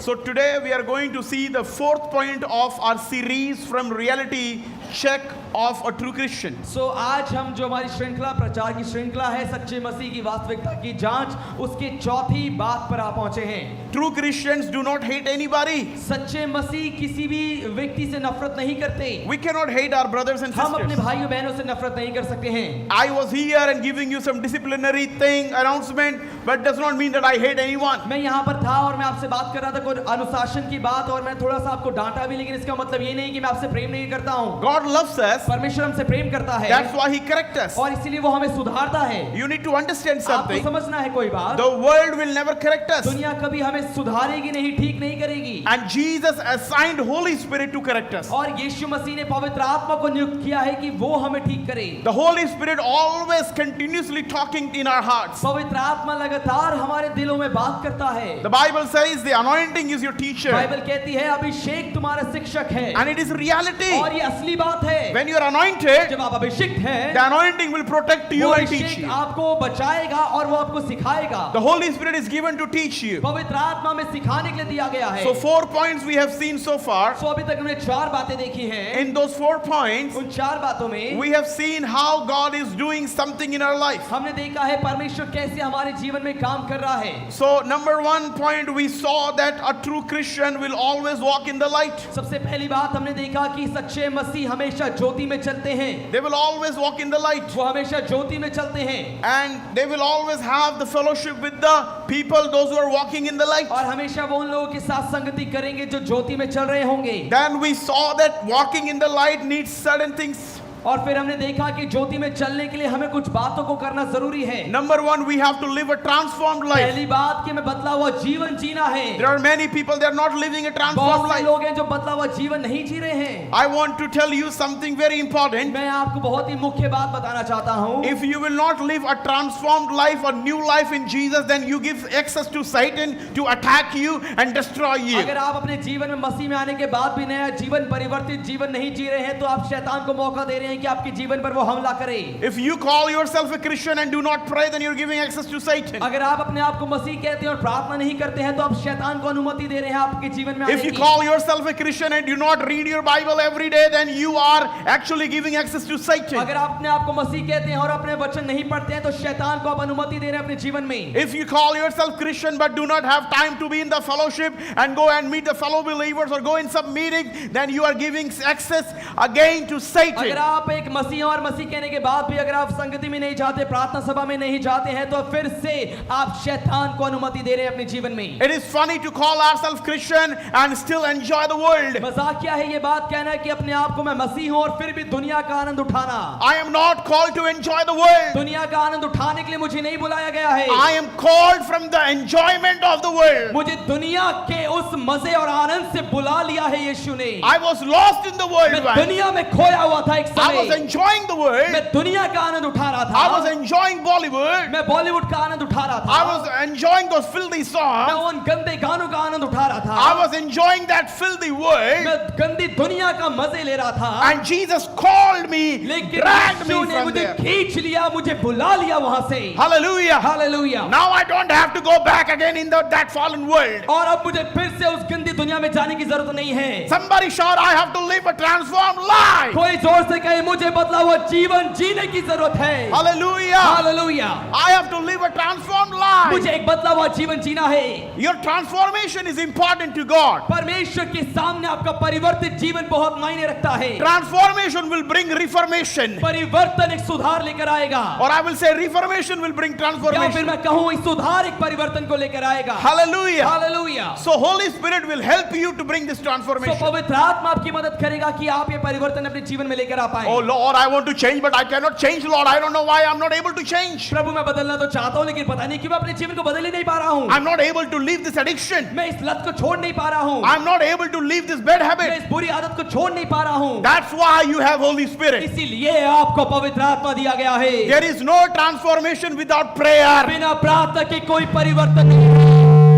So today we are going to see the fourth point of our series from reality check of a true Christian. सो आज हम जो हमारी श्रृंखला प्रचार की श्रृंखला है सच्चे मसीह की वास्तविकता की जांच उसकी चौथी बात पर आ पहुंचे हैं। True Christians do not hate anybody. सच्चे मसीह किसी भी व्यक्ति से नफरत नहीं करते। We cannot hate our brothers and हम अपने sisters. भाइयों बहनों से नफरत नहीं कर सकते हैं। I was here and giving you some disciplinary thing announcement, but does not mean that I hate anyone. मैं यहाँ पर था और मैं आपसे बात कर रहा था कोई अनुशासन की बात और मैं थोड़ा सा आपको डांटा भी, लेकिन इसका मतलब ये नहीं कि मैं आपसे प्रेम नहीं करता हूँ। God loves us. परमेश्वर हमसे प्रेम करता है। That's why He corrects us. और इसीलिए वो हमें सुधारता है। You need to understand आपको something. समझना है कोई बात। The world will never correct us. दुनिया कभी हमें सुधारेगी नहीं, ठीक नहीं करेगी। And Jesus assigned Holy Spirit to correct us. और यीशु मसीह ने पवित्र आत्मा को नियुक्त किया है कि वो हमें ठीक करे। The Holy Spirit always continuously talking in our hearts. पवित्र आत्मा लगातार हमारे दिलों में बात करता है। The Bible says the anointing is your teacher. Bible कहती है अभिषेक तुम्हारा शिक्षक है। And it is reality. और ये असली बात है। When you are anointed, जब आप अभिषिक्त हैं, the anointing will protect you वो and teach अभिषेक you. आपको बचाएगा और वो आपको सिखाएगा। The Holy Spirit is given to teach you. पवित्र आत्मा में सिखाने के लिए दिया गया है। So 4 points we have seen so far. सो अभी तक हमने 4 बातें देखी हैं। In those 4 points, उन 4 बातों में we have seen how God is doing something in our life. हमने देखा है परमेश्वर कैसे हमारे जीवन में काम कर रहा है। So number 1 point, we saw that a true Christian will always walk in the light. सबसे पहली बात हमने देखा कि सच्चे मसीह हमेशा ज्योति में चलते हैं। They will always walk in the light. वो हमेशा ज्योति में चलते हैं। And they will always have the fellowship with the people, those who are walking in the light. और हमेशा वो उन लोगों के साथ संगति करेंगे जो ज्योति में चल रहे होंगे। Then we saw that walking in the light needs certain things. और फिर हमने देखा कि ज्योति में चलने के लिए हमें कुछ बातों को करना जरूरी है। Number 1, we have to live a transformed life. पहली बात कि हमें बदला हुआ जीवन जीना है। There are many people, they are not living a transformed बहुत से life. लोग हैं जो बदला हुआ जीवन नहीं जी रहे हैं। I want to tell you something very important. मैं आपको बहुत ही मुख्य बात बताना चाहता हूँ। If you will not live a transformed life, a new life in Jesus, then you give access to Satan to attack you and destroy you. अगर आप अपने जीवन में मसीह में आने के बाद भी नया जीवन परिवर्तित जीवन नहीं जी रहे हैं तो आप शैतान को मौका दे रहे हैं कि आपके जीवन पर वो हमला करे। If you call yourself a Christian and do not pray, then you're giving access to Satan. अगर आप अपने आप को मसीह कहते हैं और प्रार्थना नहीं करते हैं तो आप शैतान को अनुमति दे रहे हैं आपके जीवन में आने If you की। call yourself a Christian and do not read your Bible every day, then you are actually giving access to Satan. अगर आप अपने आप को मसीह कहते हैं और अपने वचन नहीं पढ़ते हैं तो शैतान को आप अनुमति दे रहे हैं अपने जीवन में। If you call yourself Christian but do not have time to be in the fellowship and go and meet the fellow believers or go in some meeting, then you are giving access again to Satan. अगर आप एक मसीह और मसीह कहने के बाद भी अगर आप संगति में नहीं जाते, प्रार्थना सभा में नहीं जाते हैं तो फिर से आप शैतान को अनुमति दे रहे हैं अपने जीवन में। It is funny to call ourselves Christian and still enjoy the world. मजाक क्या है ये बात कहना कि अपने आप को मैं मसीह हूं और फिर भी दुनिया का आनंद उठाना। I am not called to enjoy the world. दुनिया का आनंद उठाने के लिए मुझे नहीं बुलाया गया है। I am called from the enjoyment of the world. मुझे दुनिया के उस मजे और आनंद से बुला लिया है यीशु ने। I was lost in the world मैं once. दुनिया में खोया हुआ था एक I was समय। enjoying the world. मैं दुनिया का आनंद उठा रहा I was था। enjoying Bollywood. मैं बॉलीवुड का आनंद उठा रहा I था। was enjoying those filthy मैं songs. उन गंदे गानों का आनंद उठा रहा था। I was enjoying that filthy world. मैं गंदी दुनिया का मजे ले रहा था। And Jesus called me, लेकिन dragged me यीशु ने from मुझे there. खींच लिया, मुझे बुला लिया वहां से। Hallelujah. Hallelujah. Now I don't have to go back again in that fallen world. और अब मुझे फिर से उस गंदी दुनिया में जाने की जरूरत नहीं है। Somebody shout, I have to live a transformed life. कोई जोर से कहे मुझे बदला हुआ जीवन जीने की जरूरत है। Hallelujah. Hallelujah. I have to live a transformed life. मुझे एक बदला हुआ जीवन जीना है। Your transformation is important to God. परमेश्वर के सामने आपका परिवर्तित जीवन बहुत मायने रखता है। Transformation will bring reformation. परिवर्तन एक सुधार लेकर आएगा। Or I will say reformation will bring या फिर transformation. मैं कहूँ इस सुधार एक परिवर्तन को लेकर आएगा। Hallelujah. Hallelujah. So Holy Spirit will help you to bring this तो transformation. पवित्र आत्मा आपकी मदद करेगा कि आप ये परिवर्तन अपने जीवन में लेकर आ पाए। Oh Lord, I want to change, but I cannot change, Lord. I don't know why I'm not able to change. प्रभु मैं बदलना तो चाहता हूँ लेकिन पता नहीं क्यों मैं अपने जीवन को बदल ही नहीं पा रहा हूँ। I'm not able to leave this addiction. मैं इस लत को छोड़ नहीं पा रहा हूँ। I'm not able to leave this bad मैं habit. इस बुरी आदत को छोड़ नहीं पा रहा हूँ। That's why you have Holy Spirit. इसीलिए आपको पवित्र आत्मा दिया गया है। There is no transformation without prayer. बिना प्रार्थना के कोई परिवर्तन नहीं।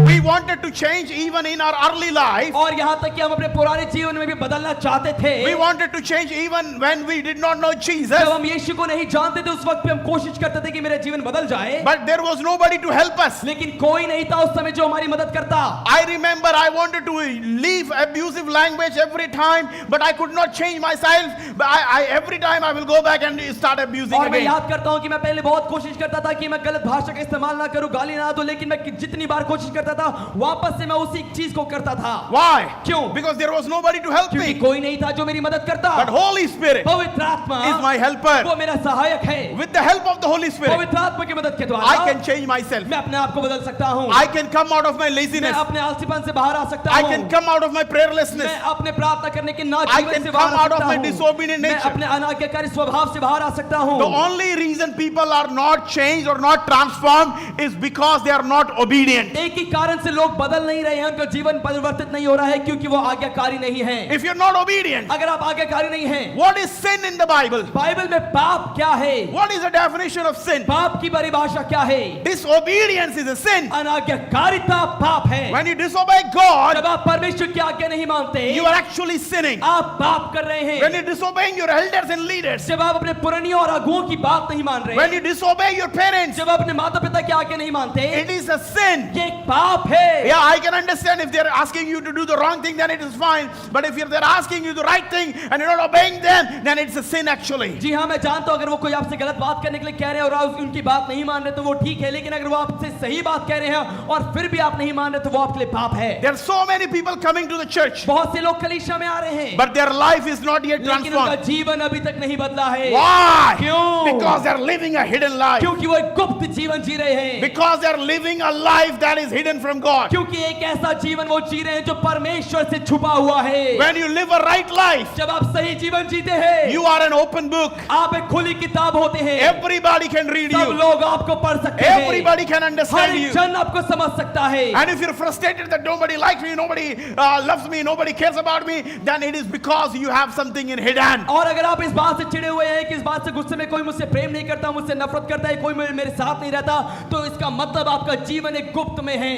We wanted to change even in our early life. और यहाँ तक कि हम अपने पुराने जीवन में भी बदलना चाहते थे। We wanted to change even when we did not know Jesus. जब हम यीशु को नहीं जानते थे उस वक्त पे हम कोशिश करते थे कि मेरा जीवन बदल जाए, But there was nobody to help us. लेकिन कोई नहीं था उस समय जो हमारी मदद करता। I remember I wanted to leave abusive language every time, but I could not change myself. But every time I will go back and start abusing और मैं again. याद करता हूँ कि मैं पहले बहुत कोशिश करता था कि मैं गलत भाषा का इस्तेमाल ना करूं, गाली ना दूं, लेकिन मैं जितनी बार कोशिश करता था वापस से मैं उसी चीज को करता था। Why? क्यों? Because there was nobody to help क्योंकि me. कोई नहीं था जो मेरी मदद करता। But Holy Spirit पवित्र आत्मा is my helper. वो मेरा सहायक है। With the help of the Holy Spirit, पवित्र आत्मा की मदद के द्वारा I can change myself. मैं अपने आप को बदल सकता हूँ। I can come out of my मैं laziness. अपने आलसीपन से बाहर आ सकता I हूँ। can come out of my prayerlessness. मैं अपने प्रार्थना करने के ना I जीवन can से come बाहर आ out of सकता my हूँ। disobedient मैं nature. अपने अनाज्ञाकारी स्वभाव से बाहर आ सकता हूँ। The only reason people are not changed or not transformed is because they are not obedient. एक ही कारण से लोग बदल नहीं रहे हैं, उनका जीवन परिवर्तित नहीं हो रहा है क्योंकि वो आज्ञाकारी नहीं है। If you're not obedient, अगर आप आज्ञाकारी नहीं हैं, what is sin in the Bible? Bible में पाप क्या है? What is the definition of sin? पाप की परिभाषा क्या है? Disobedience is a sin. अनाज्ञाकारिता पाप है। When you disobey God, जब आप परमेश्वर की आज्ञा नहीं मानते, you are actually sinning. आप पाप कर रहे हैं। When you're disobeying your elders and leaders, जब आप अपने पुरानियों और अगुओं की बात नहीं मान रहे, when you disobey your parents, जब आप अपने माता पिता की आज्ञा नहीं मानते, it is a sin. ये एक पाप है। Yeah, I can understand if they're asking you to do the wrong thing, then it is fine. But if they're asking you the right thing and you're not obeying them, then it's a sin actually. जी हाँ, मैं जानता हूँ अगर वो कोई आपसे गलत बात करने के लिए कह रहे हैं और आप उनकी बात नहीं मान रहे तो वो ठीक है, लेकिन अगर वो आपसे सही बात कह रहे हैं और फिर भी आप नहीं मान रहे तो वो आपके लिए पाप है। There are so many people coming to the church, बहुत से लोग कलीसिया में आ रहे हैं, but their life is not yet लेकिन उनका transformed. जीवन अभी तक नहीं बदला है। Why? क्यों? Because they're living a hidden life. क्योंकि वो एक गुप्त जीवन जी रहे हैं। Because they're living a life that is hidden from God. क्योंकि एक ऐसा जीवन वो जी रहे हैं जो परमेश्वर से छुपा हुआ है। When you live a right life, जब आप सही जीवन जीते हैं, you are an open book. आप एक खुली किताब होते हैं। Everybody can read सब you. लोग आपको पढ़ सकते हैं। Everybody can हर understand एक you. जन आपको समझ सकता है। And if you're frustrated that nobody likes me, nobody loves me, nobody cares about me, then it is because you have something in hidden. और अगर आप इस बात से चिढ़े हुए हैं कि इस बात से गुस्से में कोई मुझसे प्रेम नहीं करता, मुझसे नफरत करता है, कोई मेरे साथ नहीं रहता, तो इसका मतलब आपका जीवन एक गुप्त में है।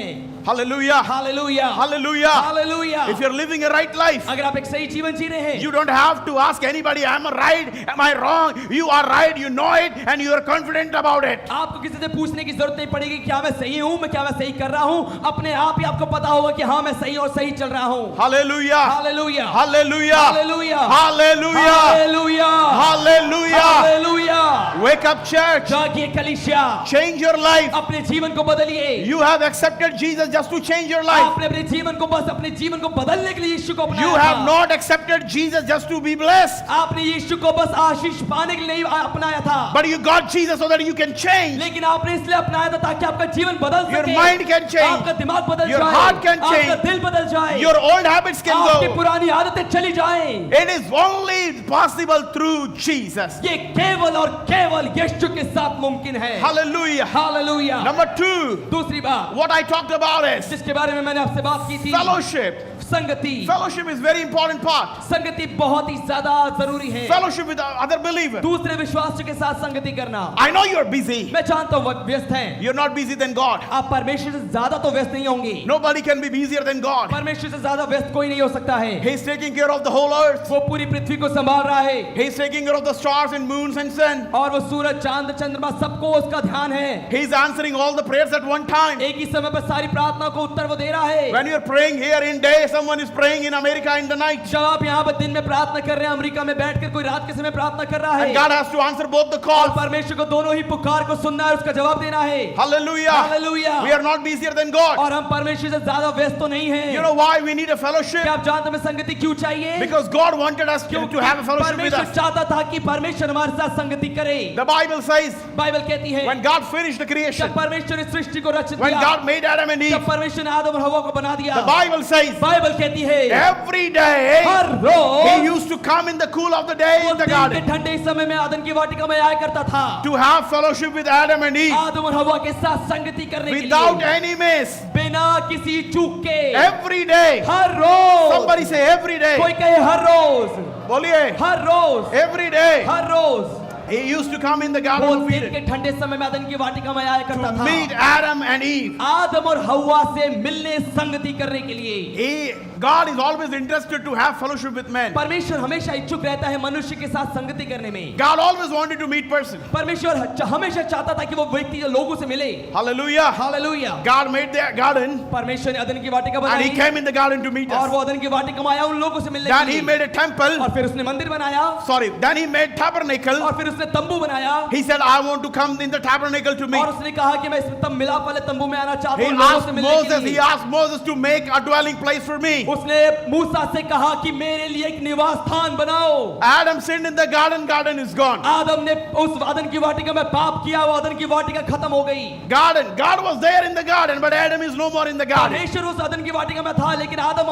Hallelujah. Hallelujah, Hallelujah. Hallelujah. If you're living a right life, अगर आप एक सही जीवन जी रहे हैं, you don't have to ask anybody, am I right? Am I wrong? You are right, you know it, and you are confident about it. आपको किसी से पूछने की जरूरत नहीं पड़ेगी क्या मैं सही हूं, मैं क्या मैं सही कर रहा हूं, अपने आप ही आपको पता होगा कि हाँ मैं सही और सही चल रहा हूं। Hallelujah. Hallelujah, Hallelujah. Hallelujah, Hallelujah. Hallelujah, Hallelujah. Hallelujah. Wake up, church. जागिए कलीसिया, Change your life. अपने जीवन को बदलिए। You have accepted Jesus just to change your life. आपने अपने जीवन को बस अपने जीवन को बदलने के लिए यीशु को अपनाया You था। have not accepted Jesus just to be blessed. आपने यीशु को बस आशीष पाने के लिए नहीं अपनाया था, But you got Jesus so that you can change. लेकिन आपने इसलिए अपनाया था ताकि आपका जीवन बदल Your सके, mind can change. आपका दिमाग बदल Your जाए, heart can change. आपका दिल बदल जाए, Your old habits can आपकी go. पुरानी आदतें चली जाएं। It is only possible through Jesus. ये केवल और केवल यीशु के साथ मुमकिन है। Hallelujah. हालेलुया। Number 2, दूसरी बात what I talked about is जिसके बारे में मैंने आपसे बात की थी, fellowship. संगति। Fellowship is very important part. संगति बहुत ही ज्यादा जरूरी है। Fellowship with other believers. दूसरे विश्वासियों के साथ संगति करना। I know you're busy. मैं जानता हूँ वक्त व्यस्त हैं, You're not busy than God. आप परमेश्वर से ज्यादा तो व्यस्त नहीं होंगे। Nobody can be busier than God. परमेश्वर से ज्यादा व्यस्त कोई नहीं हो सकता है। He's taking care of the whole earth. वो पूरी पृथ्वी को संभाल रहा है, He's taking care of the stars and moons and sun. और वो सूरज चांद चंद्रमा सबको उसका ध्यान है। He's answering all the prayers at one time. एक ही समय पर सारी प्रार्थना को उत्तर वो दे रहा है। When you're praying here in day, someone is praying in America in the night. जब आप यहाँ पर दिन में प्रार्थना कर रहे हैं, अमेरिका में बैठकर कोई रात के समय प्रार्थना कर रहा And है, God has to answer both the और calls. परमेश्वर को दोनों ही पुकार को सुनना है, उसका जवाब देना है। Hallelujah. Hallelujah. We are not busier than God. और हम परमेश्वर से ज्यादा व्यस्त तो नहीं हैं। You know why we need a fellowship? क्या आप जानते हैं संगति क्यों चाहिए? Because God wanted us to have a fellowship with परमेश्वर us. चाहता था कि परमेश्वर हमारे साथ संगति करे। The Bible says बाइबल कहती है when God finished the creation, जब परमेश्वर ने सृष्टि को रचित when किया, God made Adam and Eve, जब परमेश्वर ने आदम और हवा को बना दिया, the Bible says बाइबल कहती है every day her He rose used to come in the cool of the day वो in the दिन के garden ठंडे समय में आदम की वाटिका में आया करता था, to have fellowship with Adam and Eve आदम और हवा के साथ संगति करने के without लिए, any miss. बिना किसी चूक के, Every day. हर रोज। Somebody say every day. कोई कहे हर रोज, बोलिए हर रोज, every day. Her rose. He used to come in the वो Garden of दिन Eden के ठंडे समय में अदन की वाटिका में आया करता to था meet Adam and Eve. आदम और हव्वा से मिलने संगति करने के लिए। God is always interested to have fellowship with men. परमेश्वर हमेशा इच्छुक रहता है मनुष्य के साथ संगति करने में। God always wanted to meet person. परमेश्वर हमेशा चाहता था कि वो व्यक्ति लोगों से मिले। Hallelujah. Hallelujah. God made the garden परमेश्वर ने अदन की वाटिका and he बनाई came in the garden to meet और us. वो अदन की वाटिका में आया उन लोगों से मिलने Then के he लिए। made a temple. और फिर उसने मंदिर बनाया Sorry. Then he made tabernacle. और फिर उसने तंबू बनाया He said, I want to come in the tabernacle to meet. और उसने कहा कि मैं इस मिलाप वाले तंबू में आना चाहता He हूं लोगों से asked मिलने के Moses, लिए। he asked Moses to make a dwelling place for me. उसने मूसा से कहा कि मेरे लिए एक निवास स्थान बनाओ। Adam sinned in the garden, garden is gone. आदम ने उस अदन की वाटिका में पाप किया, वो अदन की वाटिका खत्म हो गई। Garden, God was there in the garden, but Adam is no more in the garden. परमेश्वर उस अदन की वाटिका में था लेकिन आदम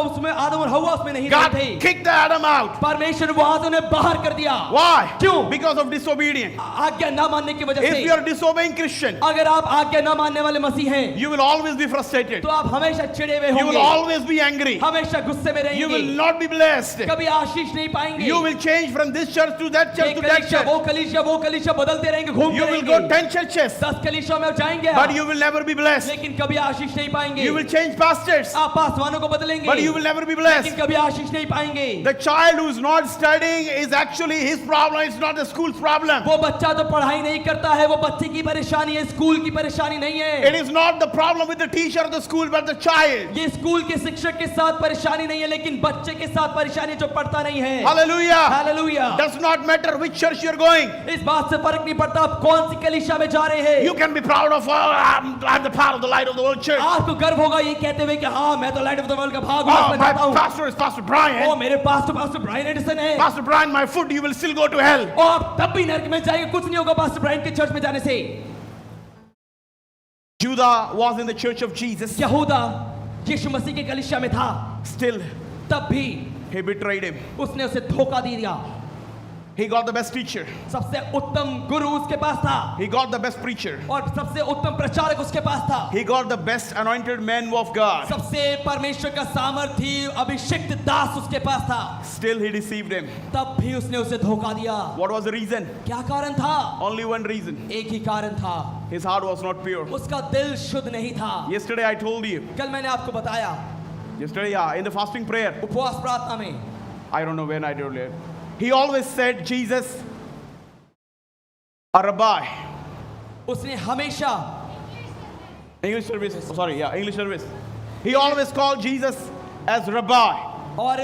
और हव्वा उसमें नहीं God थे। kicked the Adam out. परमेश्वर वहां से उन्हें बाहर कर दिया। Why? क्यों? Because of disobedience. आज्ञा न मानने की वजह If you are से। disobeying Christian, अगर आप आज्ञा न मानने वाले मसीह हैं you will always be frustrated. तो आप हमेशा चिड़े हुए You will होंगे, always be angry. हमेशा गुस्से में You will रहेंगे, not be blessed. कभी आशीष नहीं पाएंगे। You will change from this church to that church एक to that कलीसिया church. वो कलीसिया बदलते रहेंगे, घूमते You will रहेंगे। go 10 churches, 10 कलीसियों में जाएंगे but आप, you will never be blessed. लेकिन कभी आशीष नहीं पाएंगे। You will change pastors, आप पासवानों को बदलेंगे, but you will never be लेकिन blessed. कभी आशीष नहीं पाएंगे। The child who is not studying is actually his problem. It's not the school's problem. वो बच्चा जो पढ़ाई नहीं करता है वो बच्चे की परेशानी है, स्कूल की परेशानी नहीं It है। is not the problem with the teacher or the school, but the child. ये स्कूल के शिक्षक के साथ परेशानी नहीं है लेकिन बच्चे के साथ परेशानी जो पढ़ता नहीं है। Hallelujah. Hallelujah. Does not matter which church you're going. इस बात से फर्क नहीं पड़ता आप कौन सी कलीसिया में जा रहे हैं। You can be proud of, I'm the part of the light of the world church. आपको गर्व होगा ये कहते हुए कि हाँ मैं तो लाइट ऑफ द वर्ल्ड का भाग हूँ, Oh, मैं my जाता हूँ। pastor is Pastor O Brian. मेरे पास ब्रायन एडिसन है। Pastor Brian, my foot, you will still go to hell. और आप तब भी नरक में जाएंगे, कुछ नहीं होगा पास्टर ब्रायन के चर्च में जाने से। Judah was in the church of Jesus. यहूदा यीशु मसीह के कलीसिया में था, Still, तब भी he betrayed him. उसने उसे धोखा दे दिया। He got the best teacher. सबसे उत्तम गुरु उसके पास था He got the best preacher. और सबसे उत्तम प्रचारक उसके पास था। He got the best anointed man of God. सबसे परमेश्वर का सामर्थी अभिषिक्त दास उसके पास था। Still, he deceived him. तब भी उसने उसे धोखा दिया। What was the reason? क्या कारण था? Only one reason. एक ही कारण था, His heart was not pure. उसका दिल शुद्ध नहीं था। Yesterday, I told you. कल मैंने आपको बताया Yesterday, yeah, in the fasting prayer. उपवास प्रार्थना में I don't know when I told it. He always said, Jesus, a rabbi. उसने हमेशा English service. Oh, sorry, yeah, English service. He always called Jesus as rabbi. और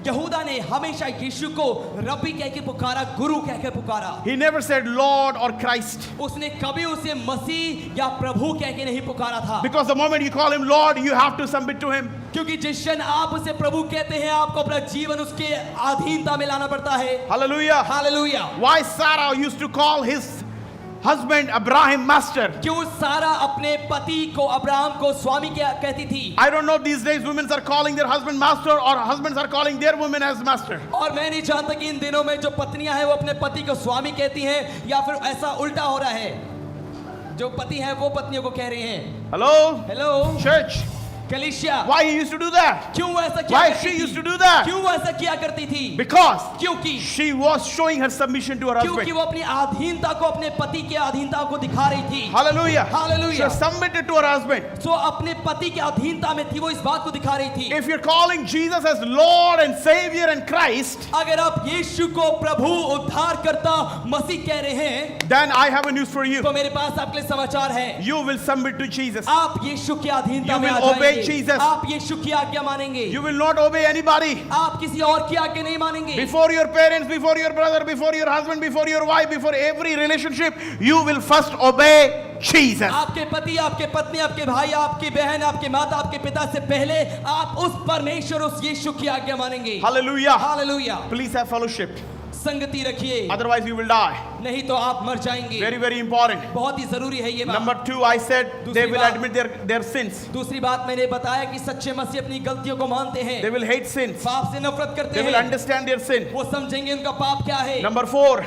यहूदा ने हमेशा यीशु को रब्बी कह के पुकारा, गुरु कह के पुकारा। He never said Lord or Christ. उसने कभी उसे मसीह या प्रभु कह के नहीं पुकारा था। Because the moment you call him Lord, you have to submit to him. क्योंकि जिस क्षण आप उसे प्रभु कहते हैं आपको अपना जीवन उसके अधीनता में लाना पड़ता है। Hallelujah. Hallelujah. Why Sarah used to call his husband Abraham master? क्यों सारा अपने पति को अब्राहम को स्वामी क्या कहती थी? I don't know, these days women are calling their husband master or husbands are calling their women as master. और मैं नहीं जानता कि इन दिनों में जो पत्नियां हैं वो अपने पति को स्वामी कहती हैं या फिर ऐसा उल्टा हो रहा है, जो पति हैं वो पत्नियों को कह रहे हैं। Hello? Hello Church. कलीसिया, Why he used to do that? क्यों ऐसा किया Why करती she थी? used to do that? क्यों ऐसा किया करती थी? Because क्योंकि she was showing her submission to her क्योंकि husband. वो अपनी अधीनता को अपने पति की अधीनता को दिखा रही थी। Hallelujah. Hallelujah. She submitted to her husband. सो अपने पति की अधीनता में थी, वो इस बात को दिखा रही थी। If you're calling Jesus as Lord and Savior and Christ, अगर आप यीशु को प्रभु उद्धारकर्ता मसीह कह रहे हैं, then I have a news for you. तो मेरे पास आपके लिए समाचार है। You will submit to Jesus. आप यीशु की अधीनता You में will आ obey जाएंगे। Jesus. आप यीशु की आज्ञा मानेंगे। You will not obey anybody. आप किसी और की आज्ञा नहीं मानेंगे। Before your parents, before your brother, before your husband, before your wife, before every relationship, you will first obey Jesus. आपके पति, आपके पत्नी, आपके भाई, आपकी बहन, आपके माता, आपके पिता से पहले आप उस परमेश्वर, उस यीशु की आज्ञा मानेंगे। Hallelujah. Hallelujah. Please have fellowship. संगति रखिए, Otherwise, you will die. नहीं तो आप मर जाएंगे। Very, very important. बहुत ही जरूरी है ये बात। Number 2, I said they दूसरी will बात- admit their sins. दूसरी बात मैंने बताया कि सच्चे मसीह अपनी गलतियों को मानते हैं, They will hate sins. पाप से नफरत करते They will हैं, understand their sin. वो समझेंगे उनका पाप क्या है। Number 4,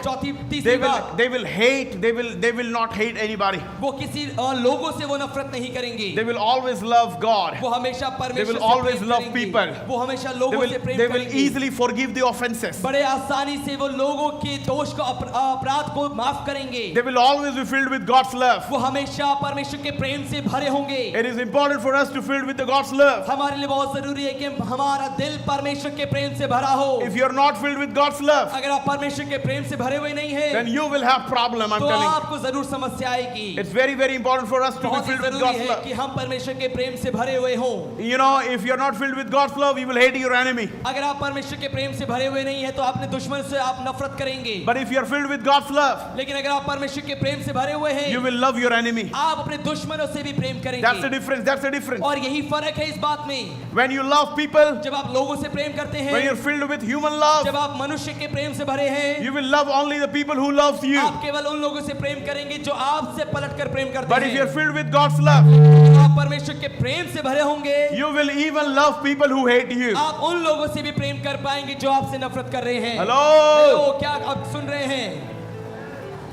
तीसरी they बात, will hate. They will not hate anybody. वो किसी लोगों से वो नफरत नहीं करेंगे। They will always love God. वो हमेशा परमेश्वर They will से always प्रेम love करेंगे। people. वो हमेशा They लोगों will, से प्रेम they will करेंगे। easily forgive the offenses. बड़े आसानी से वो लोगों के दोष को अपराध अपराध को माफ करेंगे। They will always be filled with God's love. वो हमेशा परमेश्वर के प्रेम से भरे होंगे। It is important for us to fill with the God's love. हमारे लिए बहुत जरूरी है कि हमारा दिल परमेश्वर के प्रेम से भरा हो। If you are not filled with God's love, अगर आप परमेश्वर के प्रेम से भरे हुए नहीं हैं, then you will have problem. I'm तो telling you. आपको जरूर समस्या आएगी। It's very, very important for us to be बहुत ही filled with जरूरी God's है love. कि हम परमेश्वर के प्रेम से भरे हुए हों। You know, if you're not filled with God's love, you will hate your enemy. अगर आप परमेश्वर के प्रेम से भरे हुए नहीं है तो अपने दुश्मन से आप नफरत करेंगे। But if you're filled with God's love, लेकिन अगर आप परमेश्वर के प्रेम से भरे हुए हैं, you will love your enemy. आप अपने दुश्मनों से भी प्रेम That's the करेंगे। difference. That's the difference. और यही फर्क है इस बात में। When you love people, जब आप लोगों से प्रेम करते when you're हैं, filled with human love, जब आप मनुष्य के प्रेम से भरे हैं, you will love only the people who loves you. आप केवल उन लोगों से प्रेम करेंगे जो आपसे पलटकर प्रेम करते But if you're हैं। filled with God's love, आप परमेश्वर के प्रेम से भरे होंगे, you will even love people who hate you. आप उन लोगों से भी प्रेम कर पाएंगे जो आपसे नफरत कर रहे हैं। Hello? हेलो, क्या आप सुन रहे हैं?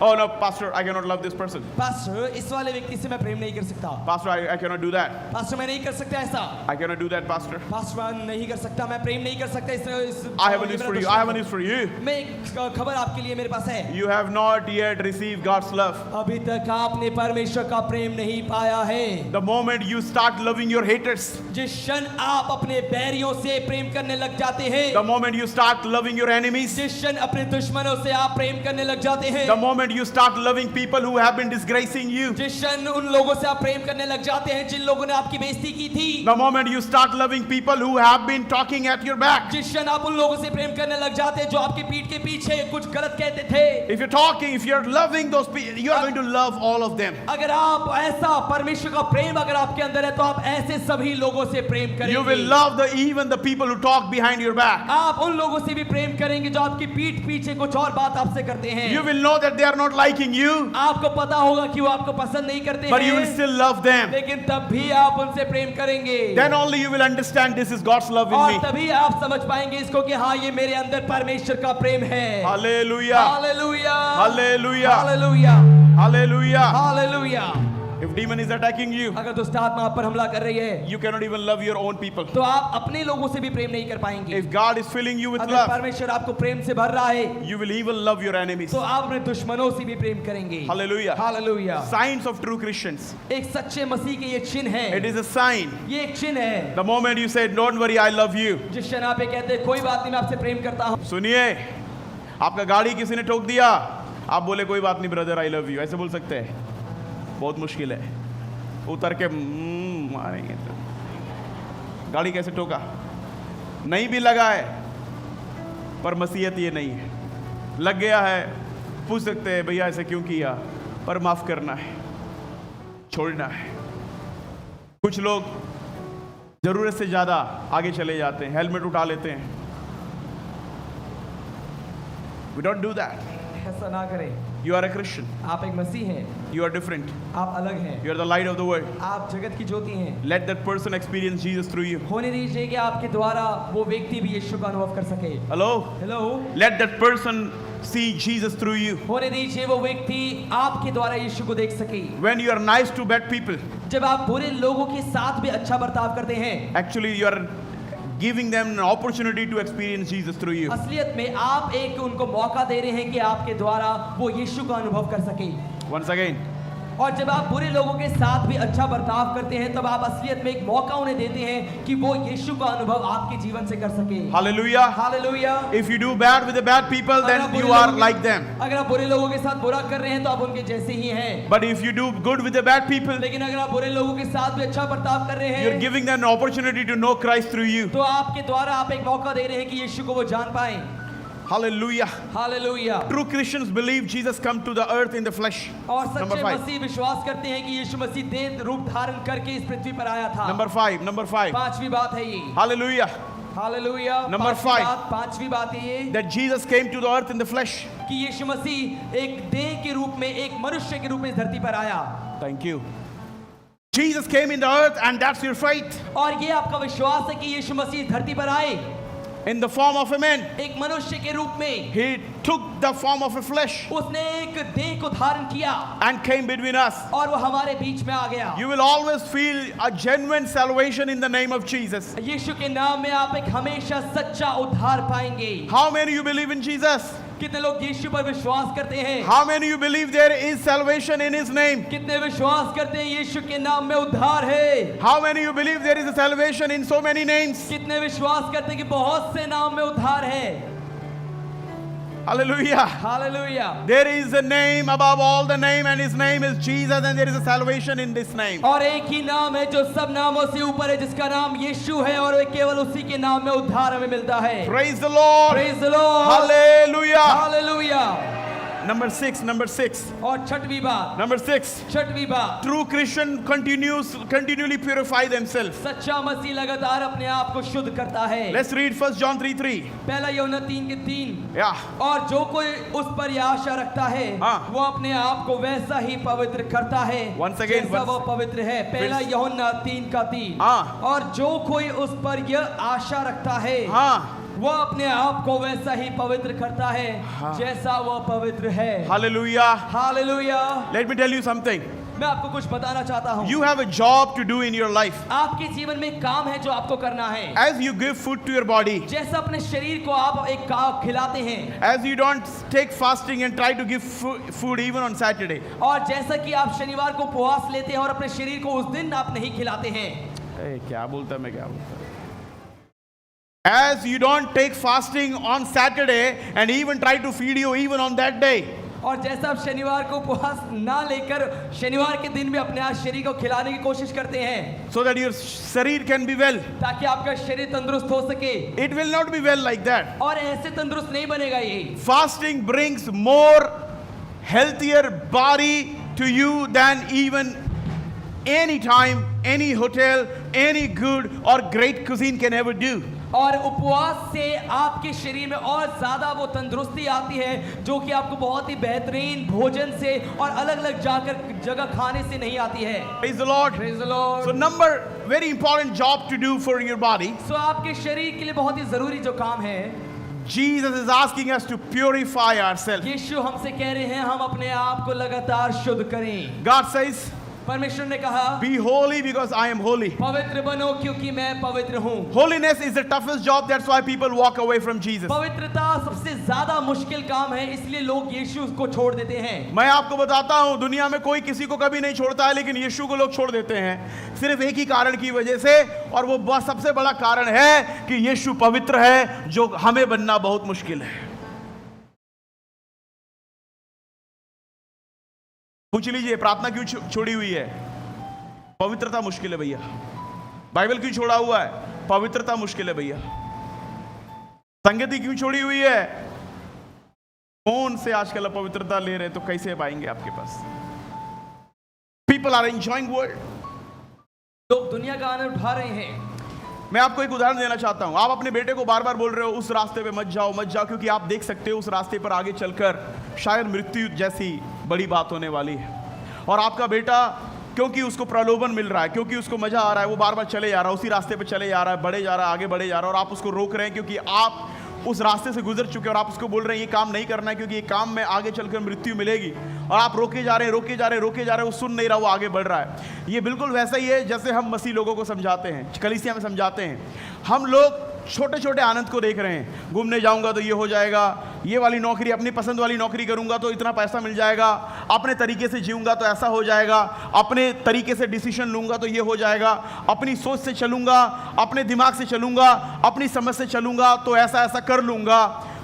Oh no, Pastor, I cannot love this person. Pastor, इस वाले व्यक्ति से मैं प्रेम नहीं कर सकता। Pastor, I cannot do that. Pastor, मैं नहीं कर सकता ऐसा। I cannot do that, Pastor. Pastor, मैं नहीं कर सकता, मैं प्रेम नहीं कर सकता। I have a news for you. I have a news for you. मैं एक खबर आपके लिए मेरे पास है। You have not yet received God's love. अभी तक आपने परमेश्वर का प्रेम नहीं पाया है। The moment you start loving your haters, जिस क्षण आप अपने बैरियों से प्रेम करने लग जाते हैं, the moment you start loving your enemies, जिस क्षण अपने दुश्मनों से आप प्रेम करने लग जाते हैं, the moment you start loving people who have been disgracing you, जिस क्षण उन लोगों से आप प्रेम करने लग जाते हैं जिन लोगों ने आपकी बेइज्जती की थी, the moment you start loving people who have been talking at your back, जिस क्षण आप उन लोगों से प्रेम करने लग जाते हैं जो आपकी पीठ के पीछे कुछ गलत कहते थे, if you're talking, if you're loving those people, you are going to love all of them. अगर आप ऐसा परमेश्वर का प्रेम अगर आपके अंदर है तो आप ऐसे सभी लोगों से प्रेम You will करेंगे। love even the people who talk behind your back. आप उन लोगों से भी प्रेम करेंगे जो आपकी पीठ पीछे कुछ और बात आपसे करते हैं। You will know that they are not liking you, आपको पता होगा कि वो आपको पसंद नहीं करते but you will हैं, still love them. लेकिन तब भी आप उनसे प्रेम करेंगे। Then only you will understand this is God's love in और me. तभी आप समझ पाएंगे इसको कि हाँ ये मेरे अंदर परमेश्वर का प्रेम है। Hallelujah. Hallelujah, Hallelujah. Hallelujah, Hallelujah. Hallelujah. If demon is attacking you, अगर दुष्ट आत्मा आप पर हमला कर रही है you cannot even love your own people. तो आप अपने लोगों से भी प्रेम नहीं कर पाएंगे। If God is filling you with अगर love, परमेश्वर आपको प्रेम से भर रहा है you will even love your enemies. तो आप अपने दुश्मनों से भी प्रेम करेंगे। Hallelujah. Hallelujah. Signs of true Christians. एक सच्चे मसीह के ये चिन्ह है। It is a sign. ये एक चिन्ह है। The moment you say, "Don't worry, I love you." जिस क्षण आप ये कहते हैं कोई बात नहीं मैं आपसे प्रेम करता हूँ। सुनिए, आपका गाड़ी किसी ने ठोक दिया, आप बोले कोई बात नहीं ब्रदर, आई लव यू, ऐसे बोल सकते हैं? बहुत मुश्किल है। उतर के मारेंगे तो गाड़ी कैसे ठोका? नहीं भी लगा है, पर मसीहत ये नहीं है। लग गया है, पूछ सकते हैं भैया ऐसे क्यों किया, पर माफ करना है, छोड़ना है। कुछ लोग जरूरत से ज्यादा आगे चले जाते हैं, हेलमेट उठा लेते हैं। We don't do that. ऐसा ना करें। You are a Christian. आप एक मसीह हैं, You are different. आप अलग हैं, You are the light of the world. आप जगत की ज्योति हैं। Let that person experience Jesus through you. होने दीजिए कि आपके द्वारा वो व्यक्ति भी यीशु का अनुभव कर सके। Hello? Hello, Let that person see Jesus through you. होने दीजिए वो व्यक्ति आपके द्वारा यीशु को देख सके। When you are nice to bad people, जब आप बुरे लोगों के साथ भी अच्छा बर्ताव करते हैं, actually you are giving them an opportunity to experience Jesus through you. असलियत में आप एक उनको मौका दे रहे हैं कि आपके द्वारा वो यीशु का अनुभव कर सके। Once again, और जब आप बुरे लोगों के साथ भी अच्छा बर्ताव करते हैं तब आप असलियत में एक मौका उन्हें देते हैं कि वो यीशु का अनुभव आपके जीवन से कर सके। hallelujah. Hallelujah. If you do bad with the bad people, अगर आप then बुरे you are लोगों के- like them. अगर आप बुरे लोगों के साथ बुरा कर रहे हैं तो आप उनके जैसे ही हैं। But if you do good with the bad people, लेकिन अगर आप बुरे लोगों के साथ भी अच्छा बर्ताव कर रहे you're हैं giving them an opportunity to know Christ through you. तो आपके द्वारा आप एक मौका दे रहे हैं कि यीशु को वो जान पाएं। Hallelujah. Hallelujah. True Christians believe Jesus come to the earth in the flesh. और Number सच्चे 5. मसीह विश्वास करते हैं कि यीशु मसीह देह रूप धारण करके इस पृथ्वी पर आया था। Number 5. Number 5. पांचवी बात है ये। Hallelujah. हालेलुया। Number पांचवी बात है ये That Jesus came to the earth in the flesh. कि यीशु मसीह एक देह के रूप में एक मनुष्य के रूप में इस धरती पर आया। Thank you. Jesus came in the earth and that's your faith. और ये आपका विश्वास है कि यीशु मसीह धरती पर आए In the form of a man. एक मनुष्य के रूप में। He took the form of a flesh उसने एक देह को धारण किया and came between us. और वो हमारे बीच में आ गया। You will always feel a genuine salvation in the name of Jesus. यीशु के नाम में आप एक हमेशा सच्चा उद्धार पाएंगे। How many you believe in Jesus? कितने लोग यीशु पर विश्वास करते हैं? How many you believe there is salvation in his name? कितने विश्वास करते हैं यीशु के नाम में उद्धार है? How many you believe there is a salvation in so many names? कितने विश्वास करते हैं कि बहुत से नाम में उद्धार है? Hallelujah. Hallelujah. There is a name above all the name, and his name is Jesus, and there is a salvation in this name. और एक ही नाम है जो सब नामों से ऊपर है, जिसका नाम यीशु है, और केवल उसी के नाम में उद्धार हमें मिलता है। Praise the Lord. Praise the Lord. Hallelujah. Hallelujah. Number six. और छठवीं बात, Number 6. छठवीं बात, True Christian continually purify themselves. सच्चा मसीह लगातार अपने आप को शुद्ध करता है। Let's read 1 John 3:3. पहला यूहन्ना 3:3। Yeah. और जो कोई उस पर यह आशा रखता है, हाँ। वो अपने आप को वैसा ही पवित्र करता है Once again, जैसा वो पवित्र है। पहला यूहन्ना 3:3। हाँ। और जो कोई उस पर यह आशा रखता है, हाँ. वो अपने आप को वैसा ही पवित्र करता है जैसा वो पवित्र है। Hallelujah. Hallelujah. Let me tell you something. मैं आपको कुछ बताना चाहता हूँ। You have a job to do in your life. आपके जीवन में काम है जो आपको करना है। As you give food to your body, जैसा अपने शरीर को आप एक खिलाते हैं, as you don't take fasting and try to give food even on Saturday. और जैसा कि आप शनिवार को उपवास लेते हैं और अपने शरीर को उस दिन आप नहीं खिलाते हैं। क्या बोलता मैं क्या बोलता? As you don't take fasting on Saturday and even try to feed you even on that day. और जैसा आप शनिवार को उपवास ना लेकर शनिवार के दिन भी अपने आप शरीर को खिलाने की कोशिश करते हैं, So that your शरीर can be well. ताकि आपका शरीर तंदुरुस्त हो सके। It will not be well like that. और ऐसे तंदुरुस्त नहीं बनेगा ये। Fasting brings more healthier body to you than even any time, any hotel, any good or great cuisine can ever do. और उपवास से आपके शरीर में और ज्यादा वो तंदुरुस्ती आती है जो कि आपको बहुत ही बेहतरीन भोजन से और अलग अलग जगह खाने से नहीं आती है। Praise the Lord. Praise the Lord. So number very important job to do for your body. So आपके शरीर के लिए बहुत ही जरूरी जो काम है, Jesus is asking us to purify ourselves. यीशु हमसे कह रहे हैं हम अपने आप को लगातार शुद्ध करें। God says, परमेश्वर ने कहा, be holy because I am holy. पवित्र बनो क्योंकि मैं पवित्र हूँ। Holiness is the toughest job. That's why people walk away from Jesus. पवित्रता सबसे ज्यादा मुश्किल काम है, इसलिए लोग यीशु को छोड़ देते हैं। मैं आपको बताता हूँ, दुनिया में कोई किसी को कभी नहीं छोड़ता है, लेकिन यीशु को लोग छोड़ देते हैं सिर्फ एक ही कारण की वजह से, और वो सबसे बड़ा कारण है कि यीशु पवित्र है, जो हमें बनना बहुत मुश्किल है। पूछ लीजिए, प्रार्थना क्यों छोड़ी हुई है? पवित्रता मुश्किल है भैया। बाइबल क्यों छोड़ा हुआ है? पवित्रता मुश्किल है भैया। संगति क्यों छोड़ी हुई है? फोन से आजकल पवित्रता ले रहे, तो कैसे पाएंगे आपके पास? People are enjoying world. लोग दुनिया का आनंद उठा रहे हैं। मैं आपको एक उदाहरण देना चाहता हूं। आप अपने बेटे को बार बार बोल रहे हो उस रास्ते पे मत जाओ मत जाओ, क्योंकि आप देख सकते हो उस रास्ते पर आगे चलकर शायद मृत्यु जैसी बड़ी बात होने वाली है। और आपका बेटा, क्योंकि उसको प्रलोभन मिल रहा है, क्योंकि उसको मजा आ रहा है, वो बार बार चले जा रहा है, उसी रास्ते पे चले जा रहा है, बढ़े जा रहा है, आगे बढ़े जा रहा है, और आप उसको रोक रहे हैं क्योंकि आप उस रास्ते से गुजर चुके हैं, और आप उसको बोल रहे हैं ये काम नहीं करना है क्योंकि ये काम में आगे चलकर मृत्यु मिलेगी, और आप रोके जा रहे हैं, वो सुन नहीं रहा, वो आगे बढ़ रहा है। ये बिल्कुल वैसा ही है जैसे हम मसीह लोगों को समझाते हैं, कलीसिया में समझाते हैं। हम लोग छोटे छोटे आनंद को देख रहे हैं। घूमने जाऊंगा तो ये हो जाएगा, ये वाली नौकरी, अपनी पसंद वाली नौकरी करूंगा तो इतना पैसा मिल जाएगा, अपने तरीके से जीऊंगा तो ऐसा हो जाएगा, अपने तरीके से डिसीजन लूंगा तो ये हो जाएगा, अपनी सोच से चलूंगा, अपने दिमाग से चलूंगा, अपनी समझ से चलूंगा तो ऐसा ऐसा कर लूंगा।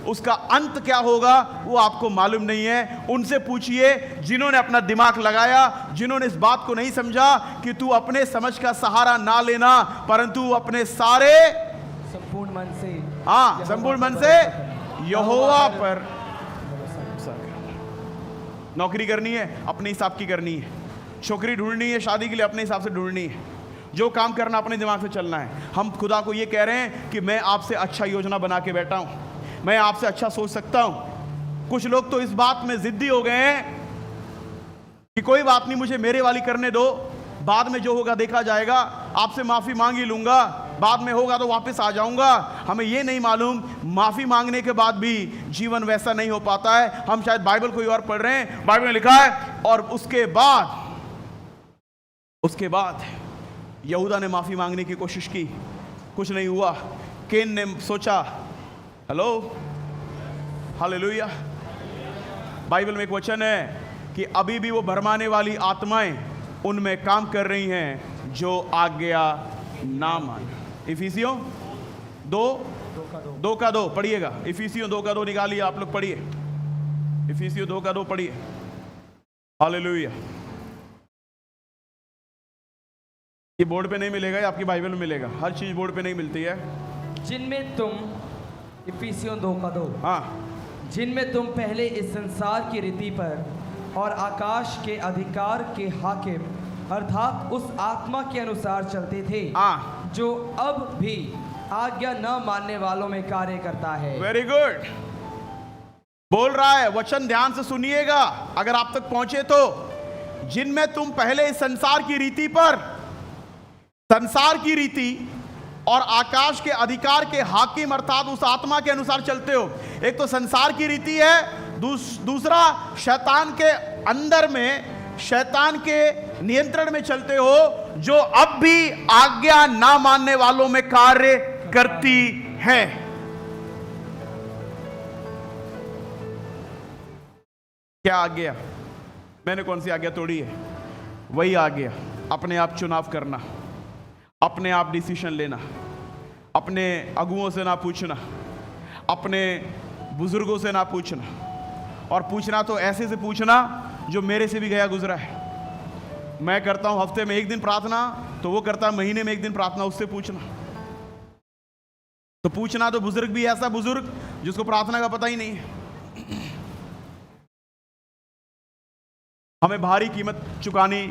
उसका अंत क्या होगा वो आपको मालूम नहीं है। उनसे पूछिए जिन्होंने अपना दिमाग लगाया, जिन्होंने इस बात को नहीं समझा कि तू अपने समझ का सहारा ना लेना, परंतु अपने सारे संपूर्ण मन से, संपूर्ण मन से यहोवा पर नौकरी करनी है, अपने हिसाब की करनी है, छोकरी ढूंढनी है, शादी के लिए अपने हिसाब से ढूंढनी है, जो काम करना अपने दिमाग से चलना है। हम खुदा को ये कह रहे हैं कि मैं आपसे अच्छा योजना बना के बैठा हूं, मैं आपसे अच्छा सोच सकता हूं। कुछ लोग तो इस बात में जिद्दी हो गए हैं कि कोई बात नहीं, मुझे मेरे वाली करने दो, बाद में जो होगा देखा जाएगा, आपसे माफी मांग ही लूंगा, बाद में होगा तो वापस आ जाऊंगा। हमें ये नहीं मालूम माफी मांगने के बाद भी जीवन वैसा नहीं हो पाता है। हम शायद बाइबल कोई और पढ़ रहे हैं, बाइबल में लिखा है और उसके बाद यहूदा ने माफी मांगने की कोशिश की, कुछ नहीं हुआ। केन ने सोचा, हेलो हालेलुया। बाइबल में एक वचन है कि अभी भी वो भरमाने वाली आत्माएं उनमें काम कर रही हैं जो आज्ञा ना माने। इफिसियों 2:2 पढ़िएगा। इफिसियों 2:2 निकालिए, आप लोग पढ़िए। इफिसियों 2:2 पढ़िए। हालेलुया। ये बोर्ड पे नहीं मिलेगा, ये आपकी बाइबल में मिलेगा। हर चीज बोर्ड पे नहीं मिलती है। जिनमें तुम, इफिसियों 2:2, हाँ, जिनमें तुम पहले इस संसार की रीति पर और आकाश के अधिकार के हाकिम अर्थात उस आत्मा के अनुसार चलते थे हाँ, जो अब भी आज्ञा न मानने वालों में कार्य करता है। Very good. बोल रहा है वचन, ध्यान से सुनिएगा अगर आप तक पहुंचे तो। जिनमें तुम पहले इस संसार की रीति पर, संसार की रीति और आकाश के अधिकार के हाकिम अर्थात उस आत्मा के अनुसार चलते हो। एक तो संसार की रीति है, दूसरा शैतान के अंदर में, शैतान के नियंत्रण में चलते हो, जो अब भी आज्ञा ना मानने वालों में कार्य करती है। क्या आज्ञा? मैंने कौन सी आज्ञा तोड़ी है? वही आज्ञा, अपने आप चुनाव करना, अपने आप डिसीजन लेना, अपने अगुओं से ना पूछना, अपने बुजुर्गों से ना पूछना, और पूछना तो ऐसे से पूछना जो मेरे से भी गया गुजरा है। मैं करता हूं हफ्ते में 1 दिन प्रार्थना, तो वो करता है महीने में 1 दिन प्रार्थना, उससे पूछना। तो पूछना तो बुजुर्ग भी ऐसा बुजुर्ग जिसको प्रार्थना का पता ही नहीं है। हमें भारी कीमत चुकानी